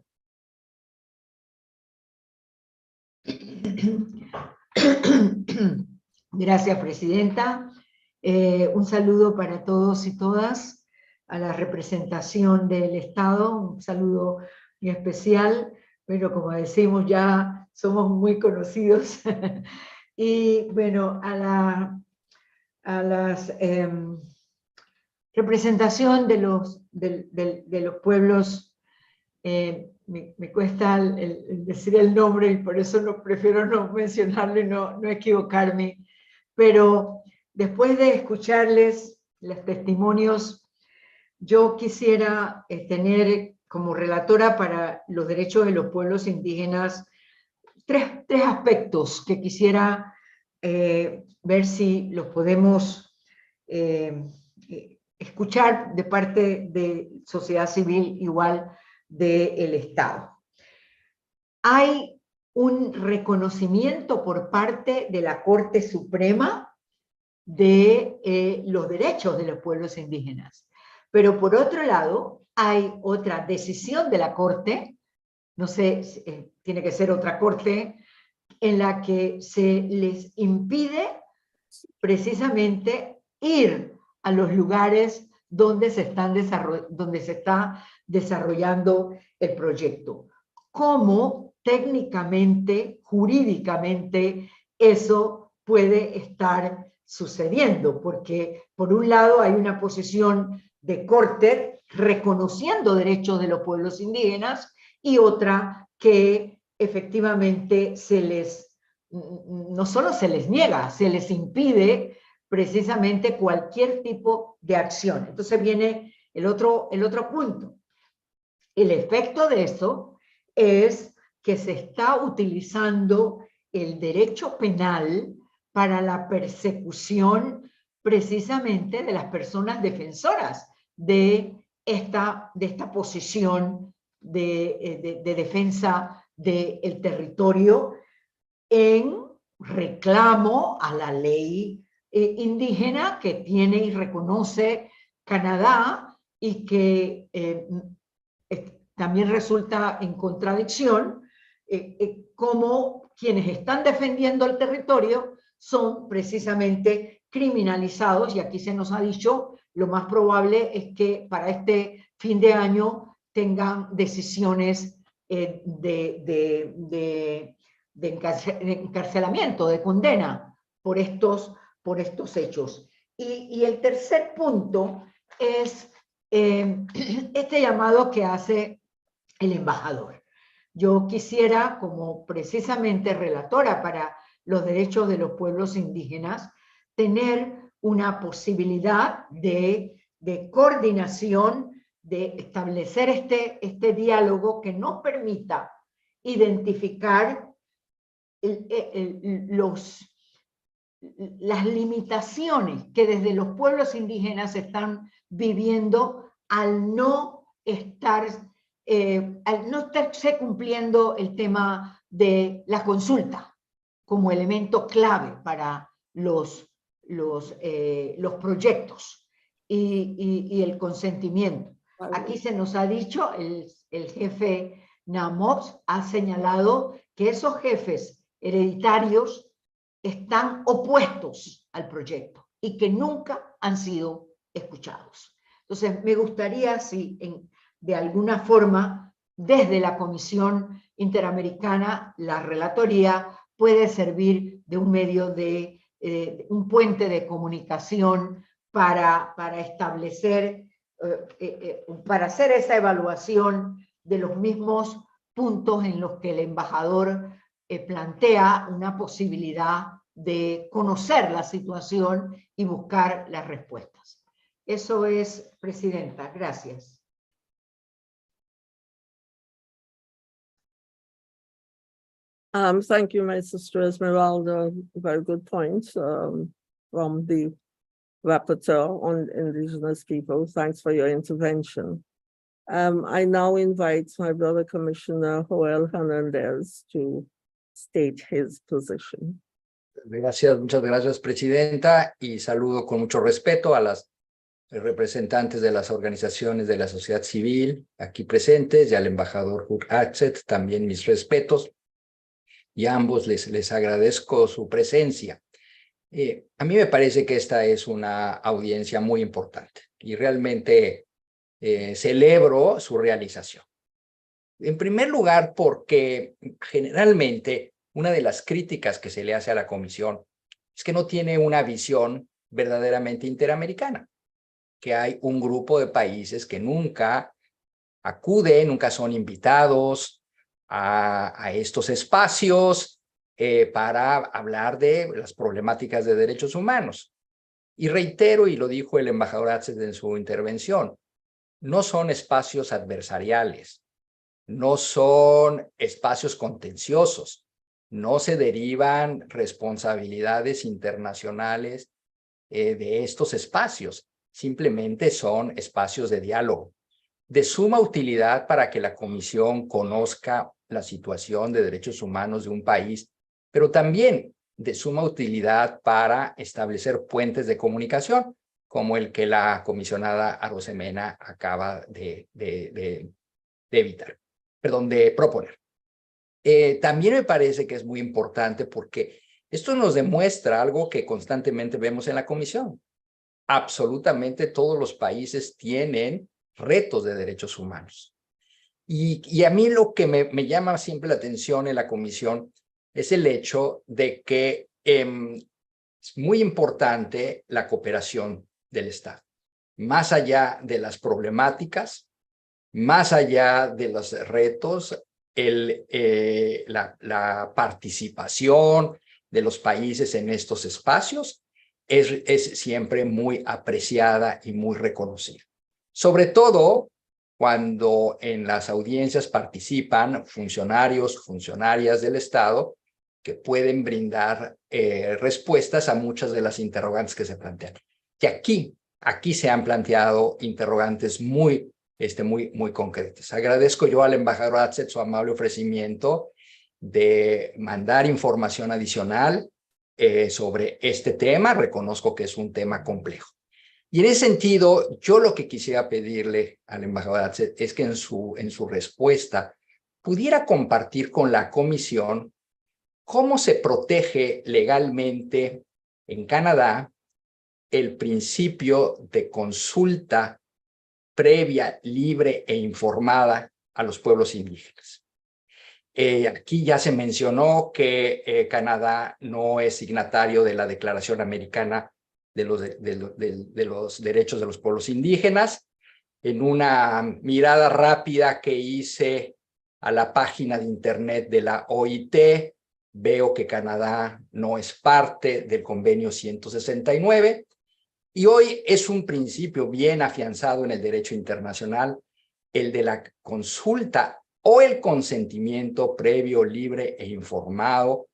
S9: Gracias, Presidenta. Un saludo para todos y todas, a la representación del Estado, un saludo muy especial, pero como decimos ya somos muy conocidos. Y bueno, a la representación de los pueblos, me cuesta decir el nombre y por eso prefiero no mencionarlo y no equivocarme, pero después de escucharles los testimonios, yo quisiera tener como relatora para los derechos de los pueblos indígenas tres aspectos que quisiera ver si los podemos escuchar de parte de sociedad civil igual del Estado. Hay un reconocimiento por parte de la Corte Suprema de los derechos de los pueblos indígenas. Pero por otro lado, hay otra decisión de la Corte, no sé, tiene que ser otra Corte, en la que se les impide precisamente ir a los lugares donde se está desarrollando el proyecto. ¿Cómo técnicamente, jurídicamente, eso puede estar sucediendo? Porque por un lado hay una posición de corte reconociendo derechos de los pueblos indígenas y otra que efectivamente no solo se les niega, se les impide precisamente cualquier tipo de acción. Entonces viene el otro punto. El efecto de eso es que se está utilizando el derecho penal para la persecución precisamente de las personas defensoras de esta posición de defensa del territorio en reclamo a la ley indígena que tiene y reconoce Canadá y que también resulta en contradicción como quienes están defendiendo el territorio son precisamente criminalizados, y aquí se nos ha dicho, lo más probable es que para este fin de año tengan decisiones de encarcelamiento, de condena por estos hechos. Y el tercer punto es este llamado que hace el embajador. Yo quisiera, como precisamente relatora para los derechos de los pueblos indígenas, tener una posibilidad de coordinación, de establecer este diálogo que nos permita identificar las limitaciones que desde los pueblos indígenas están viviendo al no estarse cumpliendo el tema de la consulta como elemento clave para los proyectos y el consentimiento. Aquí se nos ha dicho, el jefe Namops ha señalado que esos jefes hereditarios están opuestos al proyecto y que nunca han sido escuchados. Entonces, me gustaría si de alguna forma, desde la Comisión Interamericana, la relatoría puede servir de un medio un puente de comunicación para establecer, para hacer esa evaluación de los mismos puntos en los que el embajador plantea una posibilidad de conocer la situación y buscar las respuestas. Eso es, Presidenta. Gracias.
S1: Thank you, my sister Esmeralda. Very good points from the rapporteur on Indigenous people. Thanks for your intervention. I now invite my brother Commissioner Joel Hernandez to state his position.
S10: Muchas gracias, Presidenta, y saludo con mucho respeto a las representantes de las organizaciones de la sociedad civil aquí presentes y al embajador Hugh Atzet, también mis respetos, y a ambos les agradezco su presencia. A mí me parece que esta es una audiencia muy importante y realmente celebro su realización. En primer lugar, porque generalmente una de las críticas que se le hace a la comisión es que no tiene una visión verdaderamente interamericana, que hay un grupo de países que nunca acuden, nunca son invitados a estos espacios para hablar de las problemáticas de derechos humanos. Y reitero, y lo dijo el embajador Atzet en su intervención, no son espacios adversariales, no son espacios contenciosos, no se derivan responsabilidades internacionales de estos espacios, simplemente son espacios de diálogo, de suma utilidad para que la Comisión conozca la situación de derechos humanos de un país, pero también de suma utilidad para establecer puentes de comunicación, como el que la comisionada Arosemena acaba de proponer. También me parece que es muy importante porque esto nos demuestra algo que constantemente vemos en la Comisión. Absolutamente todos los países tienen retos de derechos humanos. Y a mí lo que me llama siempre la atención en la Comisión es el hecho de que es muy importante la cooperación del Estado. Más allá de las problemáticas, más allá de los retos, la participación de los países en estos espacios es siempre muy apreciada y muy reconocida. Sobre todo cuando en las audiencias participan funcionarios, funcionarias del Estado que pueden brindar respuestas a muchas de las interrogantes que se plantean. Y aquí se han planteado interrogantes muy concretas. Agradezco yo al embajador Atzet su amable ofrecimiento de mandar información adicional sobre este tema. Reconozco que es un tema complejo. Y en ese sentido, yo lo que quisiera pedirle al embajador Atzet es que en su respuesta pudiera compartir con la comisión cómo se protege legalmente en Canadá el principio de consulta previa, libre e informada a los pueblos indígenas. Aquí ya se mencionó que Canadá no es signatario de la Declaración Americana de los Derechos de los Pueblos Indígenas. En una mirada rápida que hice a la página de internet de la OIT, veo que Canadá no es parte del convenio 169. Y hoy es un principio bien afianzado en el derecho internacional, el de la consulta o el consentimiento previo, libre e informado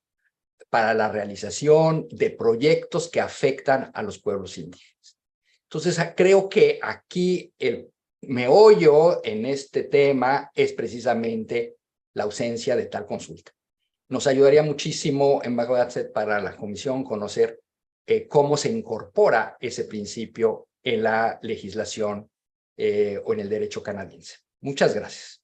S10: para la realización de proyectos que afectan a los pueblos indígenas. Entonces, creo que aquí el meollo en este tema es precisamente la ausencia de tal consulta. Nos ayudaría muchísimo, embajador Atzet, para la comisión conocer cómo se incorpora ese principio en la legislación o en el derecho canadiense. Muchas gracias.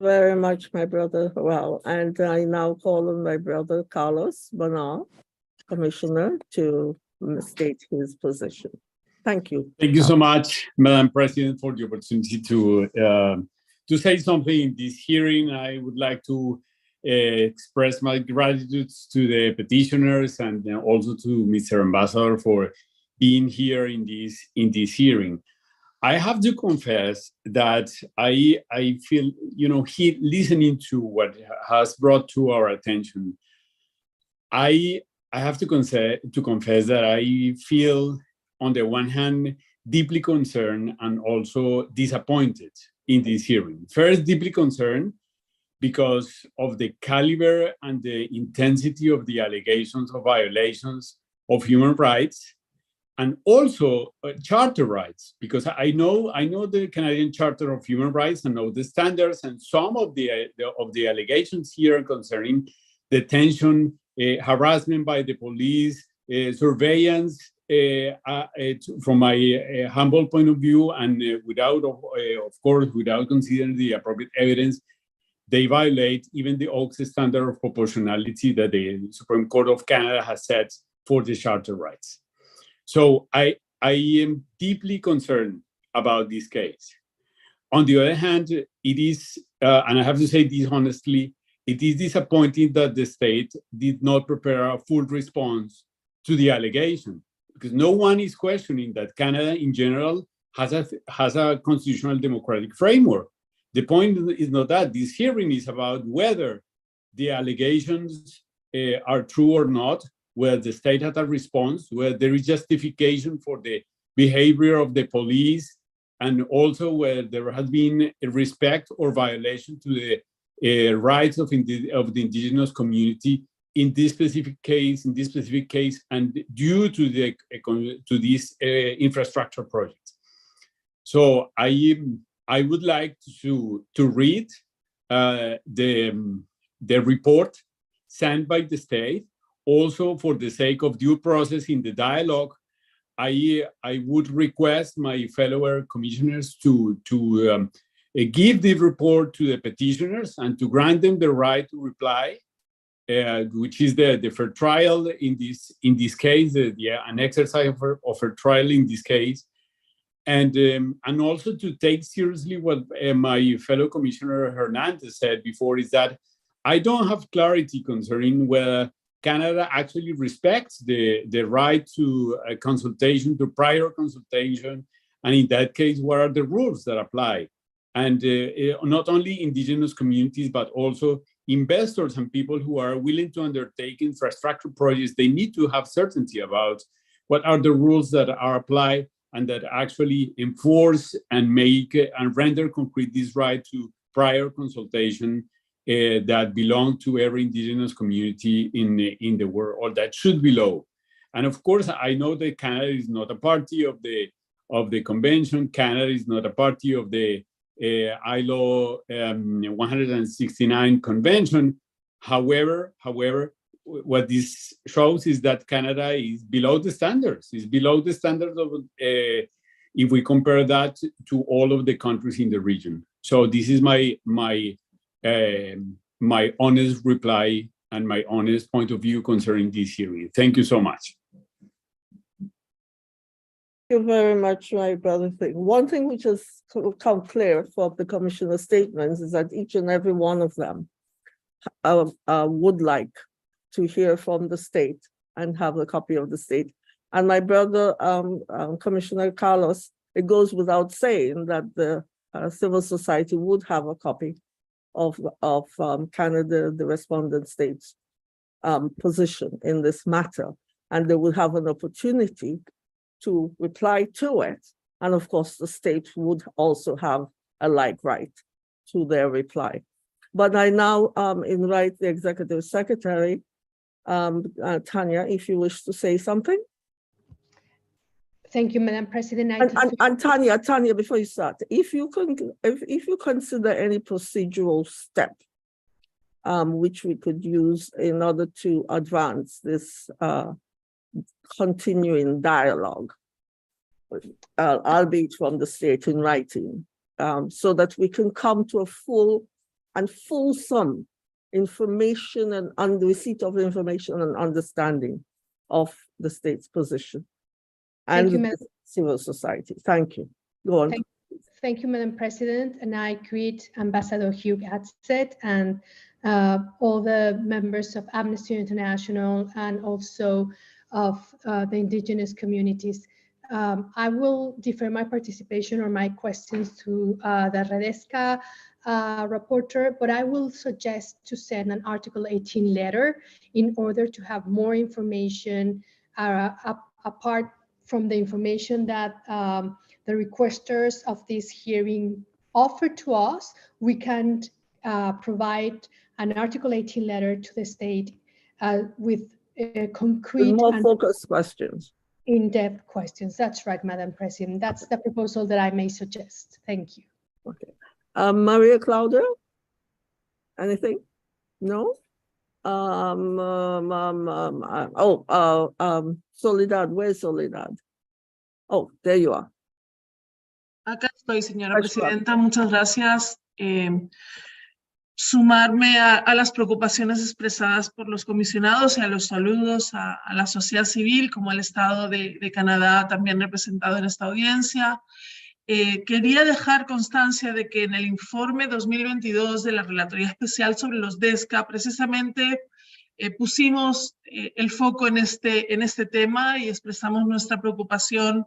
S1: Very much, my brother. Well, and I now call on my brother Carlos Bonar, Commissioner, to state his position. Thank you.
S11: Thank you so much, Madam President, for the opportunity to say something in this hearing. I would like to express my gratitude to the petitioners and also to Mr. Ambassador for being here in this hearing. I have to confess that I feel, listening to what has brought to our attention, I have to confess that I feel, on the one hand, deeply concerned and also disappointed in this hearing. First, deeply concerned because of the caliber and the intensity of the allegations of violations of human rights, and also charter rights, because I know the Canadian Charter of Human Rights and know the standards, and some of the allegations here concerning detention, harassment by the police, surveillance, from my humble point of view, and without considering the appropriate evidence, they violate even the old standard of proportionality that the Supreme Court of Canada has set for the charter rights. So I am deeply concerned about this case. On the other hand, it is, and I have to say this honestly, it is disappointing that the state did not prepare a full response to the allegation, because no one is questioning that Canada in general has a constitutional democratic framework. The point is not that. This hearing is about whether the allegations are true or not, whether the state had a response, whether there is justification for the behavior of the police, and also whether there has been a respect or violation to the rights of the indigenous community in this specific case, and due to this infrastructure project. So I would like to read the report sent by the state. Also, for the sake of due process in the dialogue, I would request my fellow commissioners to give the report to the petitioners and to grant them the right to reply, which is the fair trial in this case, an exercise of a trial in this case, and also to take seriously what my fellow Commissioner Hernandez said before, is that I don't have clarity concerning whether Canada actually respects the right to a consultation, to prior consultation, and in that case, what are the rules that apply? And not only indigenous communities, but also investors and people who are willing to undertake infrastructure projects, they need to have certainty about what are the rules that are applied and that actually enforce and make and render concrete this right to prior consultation that belong to every indigenous community in the world, or that should be law. And of course, I know that Canada is not a party of the convention. Canada is not a party of the ILO 169 convention. However, what this shows is that Canada is below the standards. Is below the standards of if we compare that to all of the countries in the region. So this is my honest reply and my honest point of view concerning this hearing. Thank you so much.
S1: Thank you very much, my brother. One thing which has come clear from the commissioner's statements is that each and every one of them would like to hear from the state and have a copy of the state. And my brother, Commissioner Carlos, it goes without saying that the civil society would have a copy of Canada, the respondent state's position in this matter, and they will have an opportunity to reply to it. And of course, the state would also have a like right to their reply. But I now invite the Executive Secretary, Tanya, if you wish to say something.
S12: Thank you, Madam President.
S1: And Tanya, before you start, if you consider any procedural step which we could use in order to advance this continuing dialogue, albeit from the state in writing, so that we can come to a full and fulsome information and receipt of information and understanding of the state's position and the civil society. Thank you. Go on.
S12: Thank you, Madam President. And I greet Ambassador Hugh Atzett and all the members of Amnesty International and also of the indigenous communities. I will defer my participation or my questions to the Redesca reporter, but I will suggest to send an Article 18 letter in order to have more information apart from the information that the requesters of this hearing offered to us. We can provide an Article 18 letter to the state with concrete
S1: more
S12: and
S1: focused questions.
S12: In-depth questions. That's right, Madam President. That's the proposal that I may suggest. Thank you.
S1: Okay. Maria Claudia, anything? No? Soledad, where's Soledad? Oh, there you are.
S13: Acá estoy, señora presidenta. Muchas gracias. sumarme a las preocupaciones expresadas por los comisionados y a los saludos a la sociedad civil, como al Estado de Canadá también representado en esta audiencia. Quería dejar constancia de que en el informe 2022 de la Relatoría Especial sobre los DESCA, precisamente pusimos el foco en este tema y expresamos nuestra preocupación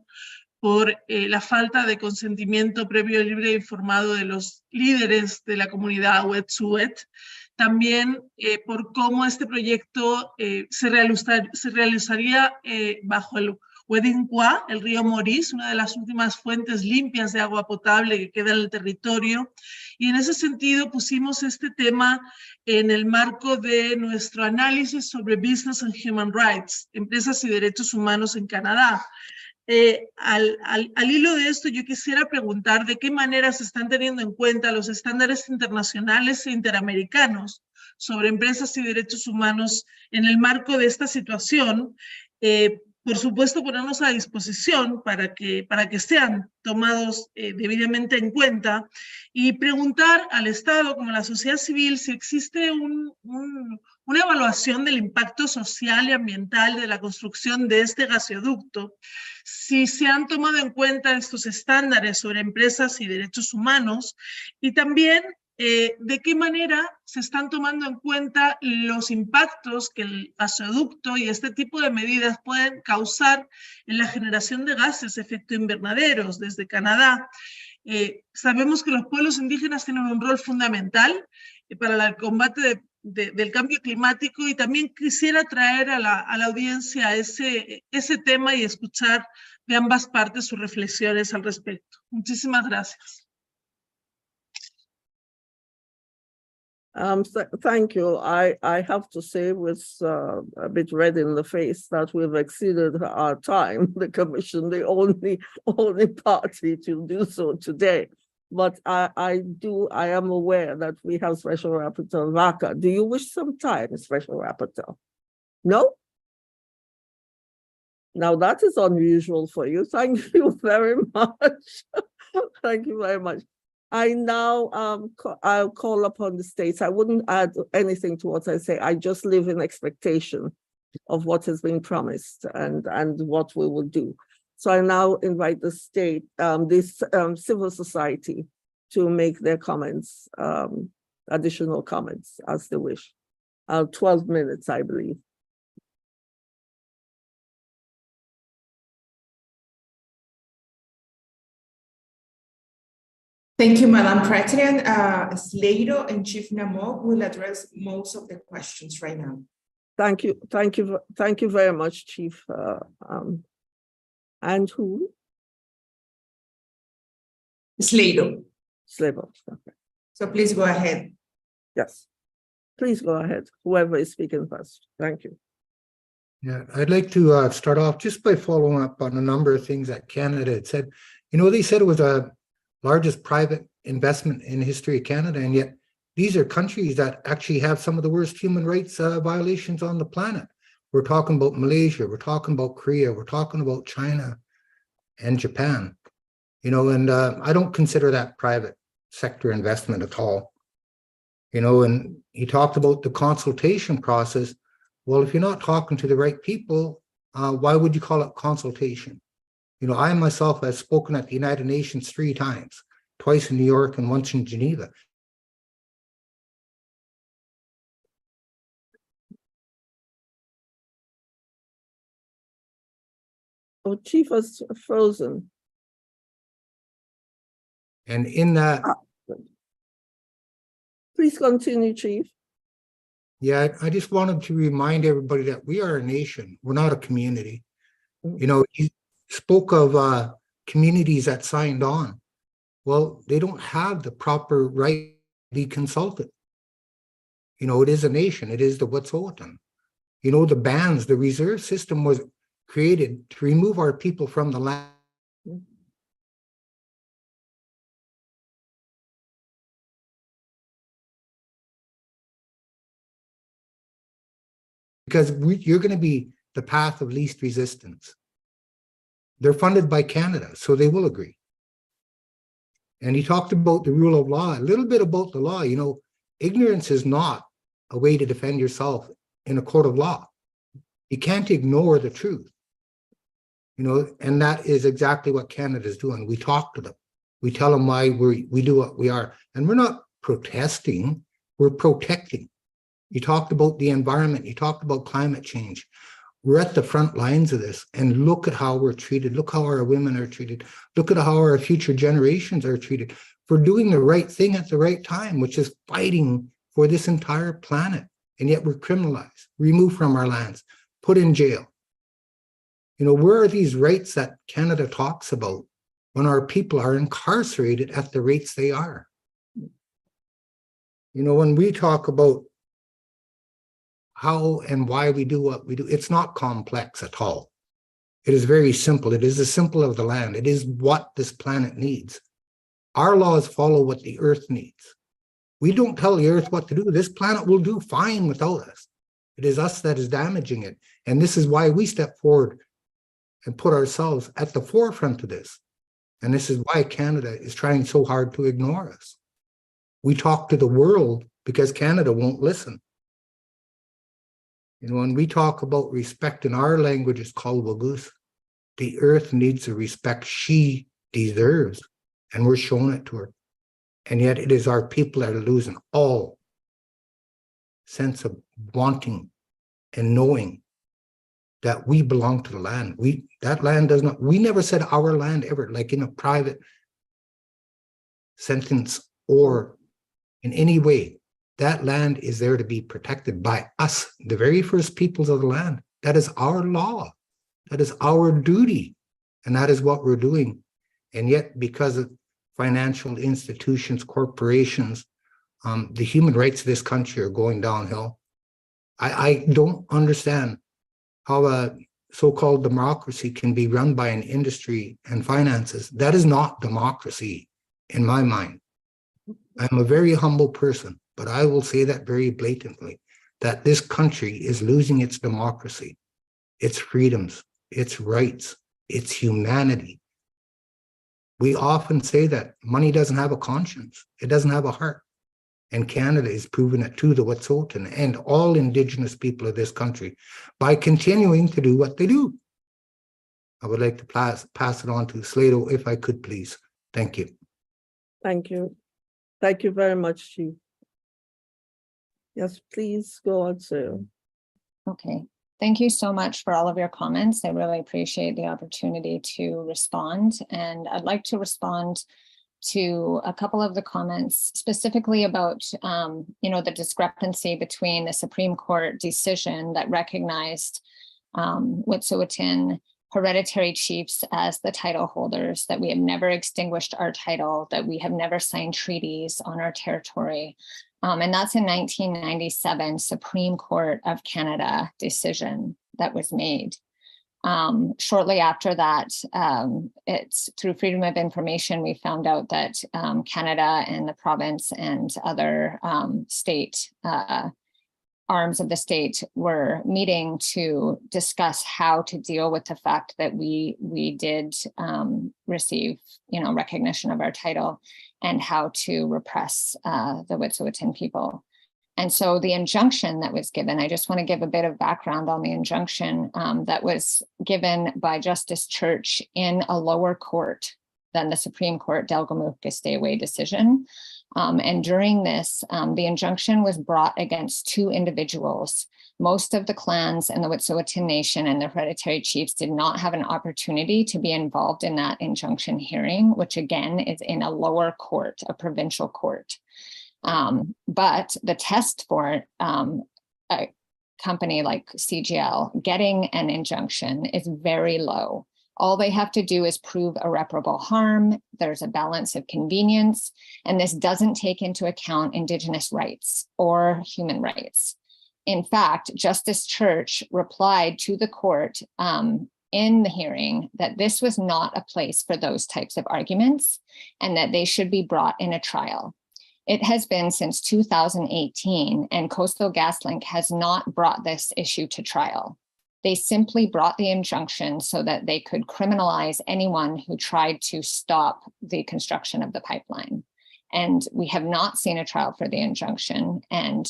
S13: por la falta de consentimiento previo, libre e informado de los líderes de la comunidad Wet'suwet'en. También por cómo este proyecto se realizaría bajo el Wedingwa, el río Maurice, una de las últimas fuentes limpias de agua potable que queda en el territorio. Y en ese sentido pusimos este tema en el marco de nuestro análisis sobre Business and Human Rights, empresas y derechos humanos en Canadá. Al hilo de esto, yo quisiera preguntar de qué manera se están teniendo en cuenta los estándares internacionales e interamericanos sobre empresas y derechos humanos en el marco de esta situación. Por supuesto, ponernos a disposición para que sean tomados debidamente en cuenta y preguntar al Estado, como a la sociedad civil, si existe una evaluación del impacto social y ambiental de la construcción de este gasoducto, si se han tomado en cuenta estos estándares sobre empresas y derechos humanos y también de qué manera se están tomando en cuenta los impactos que el gasoducto y este tipo de medidas pueden causar en la generación de gases de efecto invernaderos desde Canadá. Sabemos que los pueblos indígenas tienen un rol fundamental para el combate del cambio climático y también quisiera traer a la audiencia ese tema y escuchar de ambas partes sus reflexiones al respecto. Muchísimas gracias.
S1: Thank you. I have to say with a bit red in the face that we've exceeded our time, the Commission, the only party to do so today. But I am aware that we have Special Rapporteur Vaca. Do you wish some time, Special Rapporteur? No? Now that is unusual for you. Thank you very much. Thank you very much. I now I'll call upon the states. I wouldn't add anything to what I say. I just live in expectation of what has been promised and what we will do. So I now invite the state, civil society, to make their comments, additional comments as they wish. 12 minutes, I believe.
S7: Thank you, Madam President. Slato and Chief Namok will address most of the questions right now.
S1: Thank you very much, Chief. And who?
S7: Slato.
S1: Slato. Okay.
S7: So please go ahead.
S1: Yes, please go ahead. Whoever is speaking first. Thank you.
S6: Yeah, I'd like to start off just by following up on a number of things that Canada had said. You know, they said it was a largest private investment in the history of Canada, and yet these are countries that actually have some of the worst human rights violations on the planet. We're talking about Malaysia, we're talking about Korea, we're talking about China and Japan, you know, and I don't consider that private sector investment at all. You know, and he talked about the consultation process. Well, if you're not talking to the right people, why would you call it consultation? You know, I myself have spoken at the United Nations 3 times, twice in New York and once in Geneva.
S1: Oh, Chief was frozen.
S6: And in that,
S1: please continue, Chief.
S6: Yeah, I just wanted to remind everybody that we are a nation. We're not a community. You know, you spoke of communities that signed on. Well, they don't have the proper right to be consulted. You know, it is a nation. It is the Wet'suwet'en. You know, the bans, the reserve system was created to remove our people from the land. Because you're going to be the path of least resistance. They're funded by Canada, so they will agree. And he talked about the rule of law, a little bit about the law. You know, Ignorance is not a way to defend yourself in a court of law. You can't ignore the truth. And that is exactly what Canada is doing. We talk to them. We tell them why we do what we are. And we're not protesting, we're protecting. You talked about the environment, you talked about climate change. We're at the front lines of this, and look at how we're treated. Look how our women are treated. Look at how our future generations are treated for doing the right thing at the right time, which is fighting for this entire planet. And yet we're criminalized, removed from our lands, put in jail. Where are these rights that Canada talks about when our people are incarcerated at the rates they are? When we talk about how and why we do what we do, it's not complex at all. It is very simple. It is the simple of the land. It is what this planet needs. Our laws follow what the earth needs. We don't tell the earth what to do. This planet will do fine without us. It is us that is damaging it. And this is why we step forward and put ourselves at the forefront of this. And this is why Canada is trying so hard to ignore us. We talk to the world because Canada won't listen. When we talk about respect in our language, it's called Wagoose. The earth needs the respect she deserves, and we're showing it to her. And yet it is our people that are losing all sense of wanting and knowing that we belong to the land. That land does not, we never said our land ever, like in a private sentence or in any way. That land is there to be protected by us, the very first peoples of the land. That is our law. That is our duty. And that is what we're doing. And yet, because of financial institutions, corporations, the human rights of this country are going downhill. I don't understand how a so-called democracy can be run by an industry and finances. That is not democracy in my mind. I'm a very humble person, but I will say that very blatantly, that this country is losing its democracy, its freedoms, its rights, its humanity. We often say that money doesn't have a conscience. It doesn't have a heart. And Canada is proving it to the Wet'suwet'en and all Indigenous people of this country by continuing to do what they do. I would like to pass it on to Slato, if I could, please. Thank you.
S1: Thank you. Thank you very much, Chief. Yes, please go on, sir.
S5: Okay. Thank you so much for all of your comments. I really appreciate the opportunity to respond. And I'd like to respond to a couple of the comments specifically about, the discrepancy between the Supreme Court decision that recognized Wet'suwet'en hereditary chiefs as the title holders, that we have never extinguished our title, that we have never signed treaties on our territory. And that's a 1997 Supreme Court of Canada decision that was made. Shortly after that, it's through Freedom of Information, we found out that Canada and the province and other state arms of the state were meeting to discuss how to deal with the fact that we did receive, recognition of our title and how to repress the Wet'suwet'en people. And so the injunction that was given, I just want to give a bit of background on the injunction that was given by Justice Church in a lower court than the Supreme Court Delgamuukw Stay Away decision. And during this, the injunction was brought against two individuals. Most of the clans in the Wet'suwet'en Nation and the hereditary chiefs did not have an opportunity to be involved in that injunction hearing, which again is in a lower court, a provincial court. But the test for a company like CGL getting an injunction is very low. All they have to do is prove irreparable harm. There's a balance of convenience, and this doesn't take into account Indigenous rights or human rights. In fact, Justice Church replied to the court in the hearing that this was not a place for those types of arguments and that they should be brought in a trial. It has been since 2018, and Coastal GasLink has not brought this issue to trial. They simply brought the injunction so that they could criminalize anyone who tried to stop the construction of the pipeline. And we have not seen a trial for the injunction. And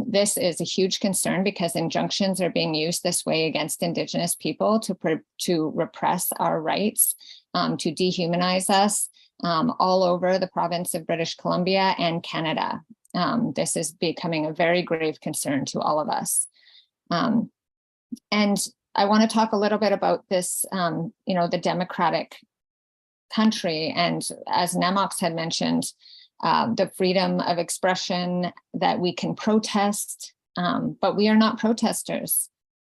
S5: this is a huge concern because injunctions are being used this way against Indigenous people to repress our rights, to dehumanize us all over the province of British Columbia and Canada. This is becoming a very grave concern to all of us. And I want to talk a little bit about this, the democratic country. And as Nemox had mentioned, the freedom of expression, that we can protest, but we are not protesters.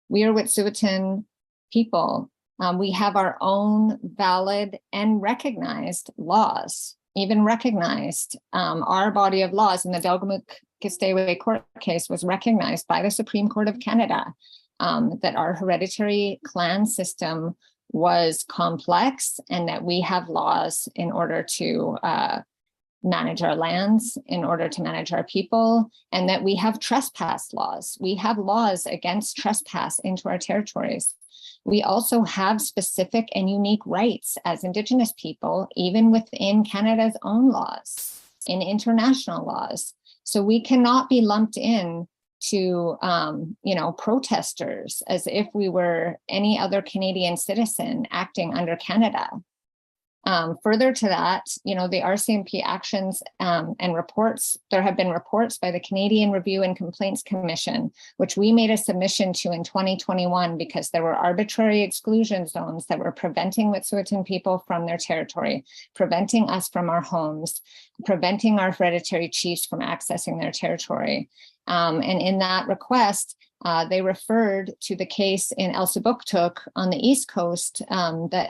S5: We are Wet'suwet'en people. We have our own valid and recognized laws, even recognized. Our body of laws in the Delgamuukw-Gisdewe court case was recognized by the Supreme Court of Canada, that our hereditary clan system was complex and that we have laws in order to manage our lands, in order to manage our people, and that we have trespass laws. We have laws against trespass into our territories. We also have specific and unique rights as Indigenous people, even within Canada's own laws, in international laws. So we cannot be lumped in to, protesters as if we were any other Canadian citizen acting under Canada. Further to that, the RCMP actions and reports, there have been reports by the Canadian Review and Complaints Commission, which we made a submission to in 2021 because there were arbitrary exclusion zones that were preventing Wet'suwet'en people from their territory, preventing us from our homes, preventing our hereditary chiefs from accessing their territory. And in that request, they referred to the case in Elsipogtog on the East Coast that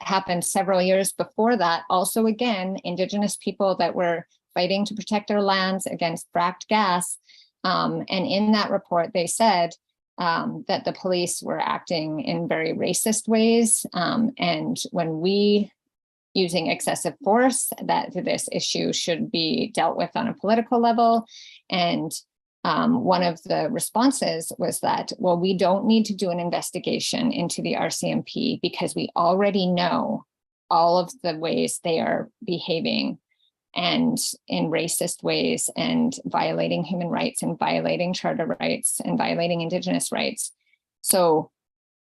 S5: happened several years before that. Also, again, Indigenous people that were fighting to protect their lands against fracked gas. And in that report, they said that the police were acting in very racist ways. And when we using excessive force, that this issue should be dealt with on a political level. And one of the responses was that, well, we don't need to do an investigation into the RCMP because we already know all of the ways they are behaving and in racist ways and violating human rights and violating charter rights and violating Indigenous rights. So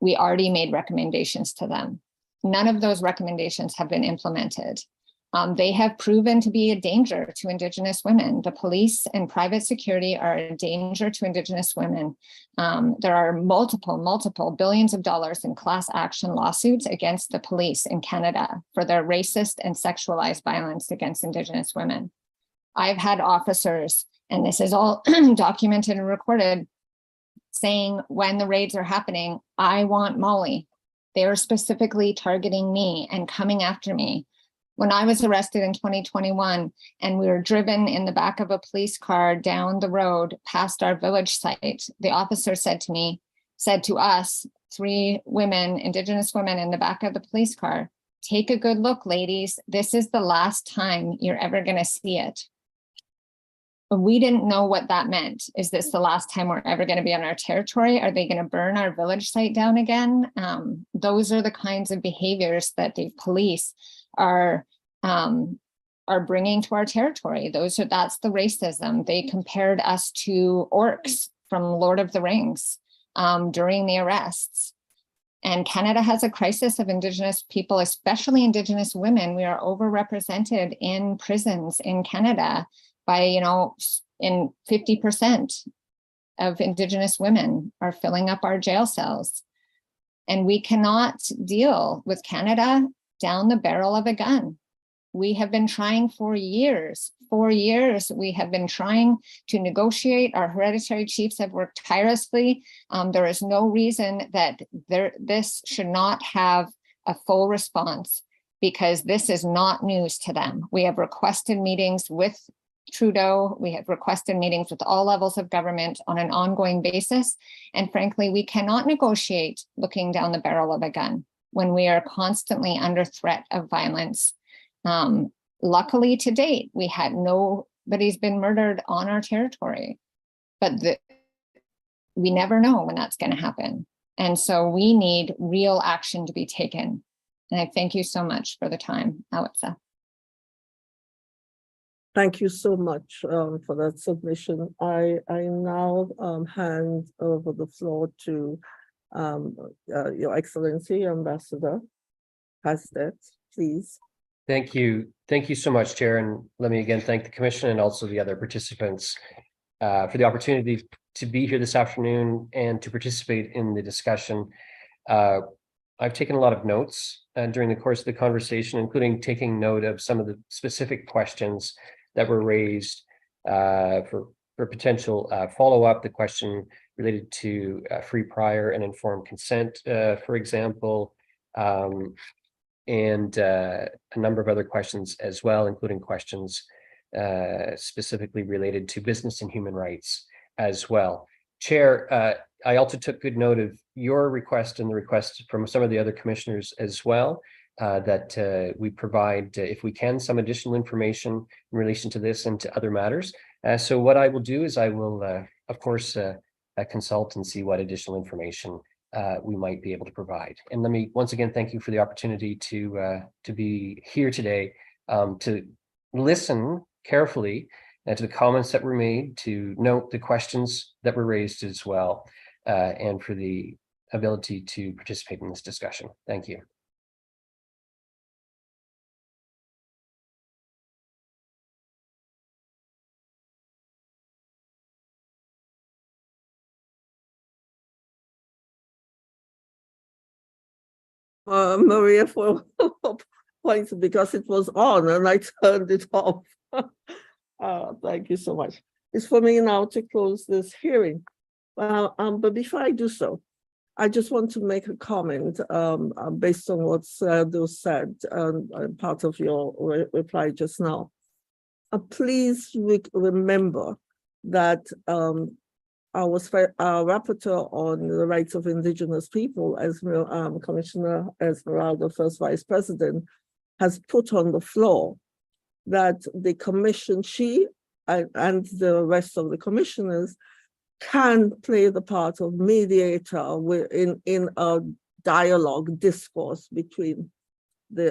S5: we already made recommendations to them. None of those recommendations have been implemented. They have proven to be a danger to Indigenous women. The police and private security are a danger to Indigenous women. There are multiple billions of dollars in class action lawsuits against the police in Canada for their racist and sexualized violence against Indigenous women. I've had officers, and this is all documented and recorded, saying when the raids are happening, I want Molly. They are specifically targeting me and coming after me. When I was arrested in 2021 and we were driven in the back of a police car down the road past our village site, the officer said to us, 3 women, Indigenous women in the back of the police car, take a good look, ladies. This is the last time you're ever going to see it. But we didn't know what that meant. Is this the last time we're ever going to be on our territory? Are they going to burn our village site down again? Those are the kinds of behaviors that the police are bringing to our territory. That's the racism. They compared us to orcs from Lord of the Rings during the arrests. And Canada has a crisis of Indigenous people, especially Indigenous women. We are overrepresented in prisons in Canada by, in 50% of Indigenous women are filling up our jail cells. And we cannot deal with Canada down the barrel of a gun. We have been trying for years. We have been trying to negotiate. Our hereditary chiefs have worked tirelessly. There is no reason that this should not have a full response because this is not news to them. We have requested meetings with Trudeau. We have requested meetings with all levels of government on an ongoing basis. And frankly, we cannot negotiate looking down the barrel of a gun when we are constantly under threat of violence. Luckily, to date, we had nobody's been murdered on our territory, but we never know when that's going to happen. And so we need real action to be taken. And I thank you so much for the time, Alexa.
S1: Thank you so much for that submission. I now hand over the floor to Your Excellency, Ambassador Hastet, please.
S8: Thank you. Thank you so much, Chair. And let me again thank the Commission and also the other participants for the opportunity to be here this afternoon and to participate in the discussion. I've taken a lot of notes during the course of the conversation, including taking note of some of the specific questions that were raised for potential follow-up, the question related to free, prior, and informed consent, for example, and a number of other questions as well, including questions specifically related to business and human rights as well. Chair, I also took good note of your request and the request from some of the other commissioners as well, that we provide, if we can, some additional information in relation to this and to other matters. So what I will do is I will, of course, consult and see what additional information we might be able to provide. And let me once again thank you for the opportunity to be here today, to listen carefully to the comments that were made, to note the questions that were raised as well, and for the ability to participate in this discussion. Thank you.
S1: Maria, for points, because it was on and I turned it off. Thank you so much. It's for me now to close this hearing. But before I do so, I just want to make a comment based on what Sergio said, part of your reply just now. Please remember that our rapporteur on the rights of Indigenous people, as Commissioner Esmeralda, First Vice President, has put on the floor, that the commission, she and the rest of the commissioners can play the part of mediator in a dialogue, discourse between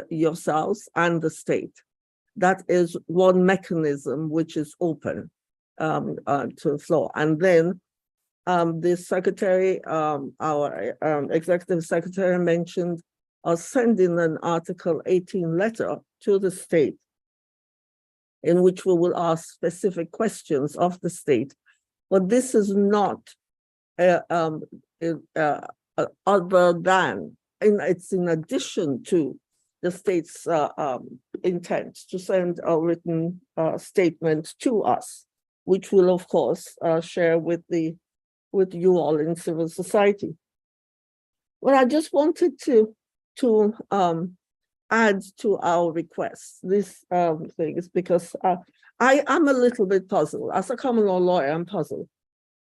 S1: yourselves and the state. That is one mechanism which is open to the floor. And then the secretary, our executive secretary mentioned sending an Article 18 letter to the state in which we will ask specific questions of the state. But this is not other than, it's in addition to the state's intent to send a written statement to us, which we'll of course share with you all in civil society. Well, I just wanted to add to our request this thing is because I am a little bit puzzled. As a common law lawyer, I'm puzzled.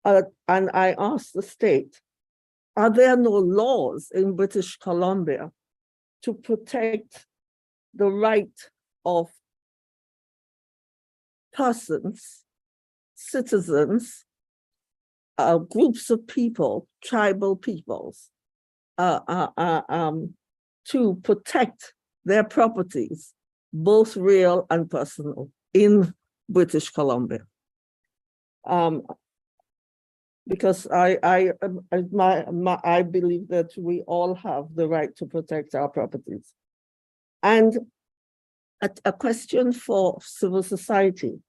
S1: And I asked the state, are there no laws in British Columbia to protect the right of persons, citizens, groups of people, tribal peoples, to protect their properties, both real and personal, in British Columbia? Because I believe that we all have the right to protect our properties. And a question for civil society: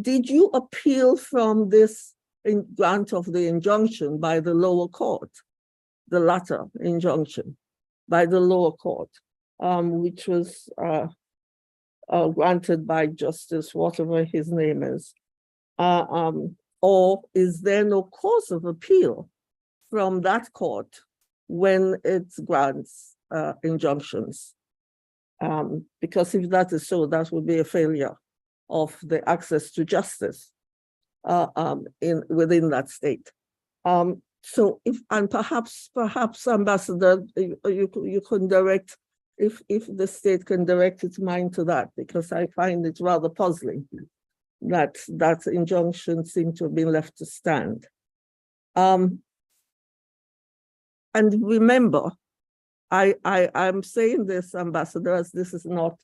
S1: did you appeal from this grant of the injunction by the lower court, the latter injunction by the lower court, which was granted by Justice, whatever his name is? Or is there no cause of appeal from that court when it grants injunctions? Because if that is so, that would be a failure of the access to justice within that state. So perhaps Ambassador, you can direct, if the state can direct its mind to that, because I find it rather puzzling that that injunction seemed to have been left to stand. And remember, I'm saying this, Ambassador, as this is not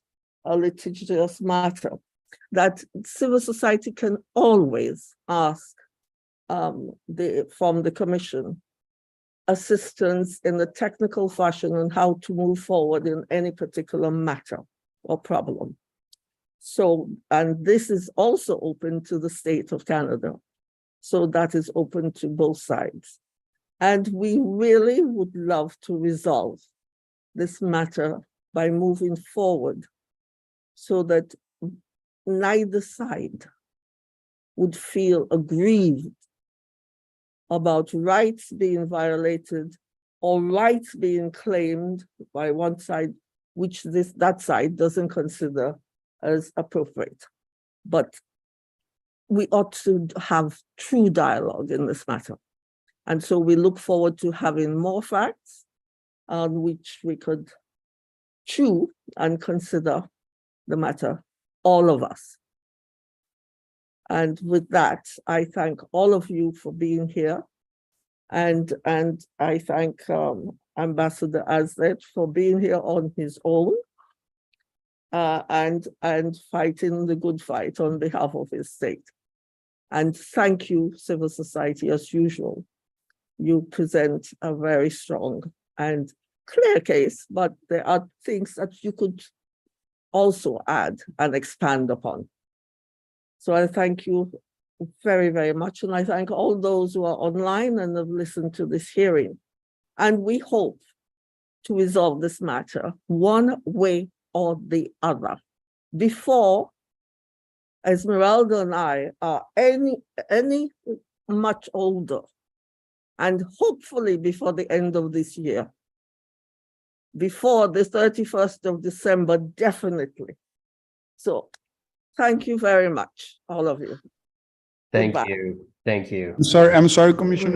S1: a litigious matter. that civil society can always ask from the commission assistance in a technical fashion on how to move forward in any particular matter or problem. So, and this is also open to the state of Canada. So that is open to both sides. And we really would love to resolve this matter by moving forward so that neither side would feel aggrieved about rights being violated or rights being claimed by one side, which that side doesn't consider as appropriate. But we ought to have true dialogue in this matter. And so we look forward to having more facts on which we could chew and consider the matter, all of us. And with that, I thank all of you for being here. And I thank Ambassador Azet for being here on his own and fighting the good fight on behalf of his state. And thank you, civil society, as usual. You present a very strong and clear case, but there are things that you could also add and expand upon. So I thank you very, very much. And I thank all those who are online and have listened to this hearing. And we hope to resolve this matter one way or the other before Esmeralda and I are any much older, and hopefully before the end of this year, before the 31st of December, definitely. So thank you very much, all of you.
S8: Thank
S1: Goodbye.
S8: you. Thank you.
S11: I'm sorry, Commissioner.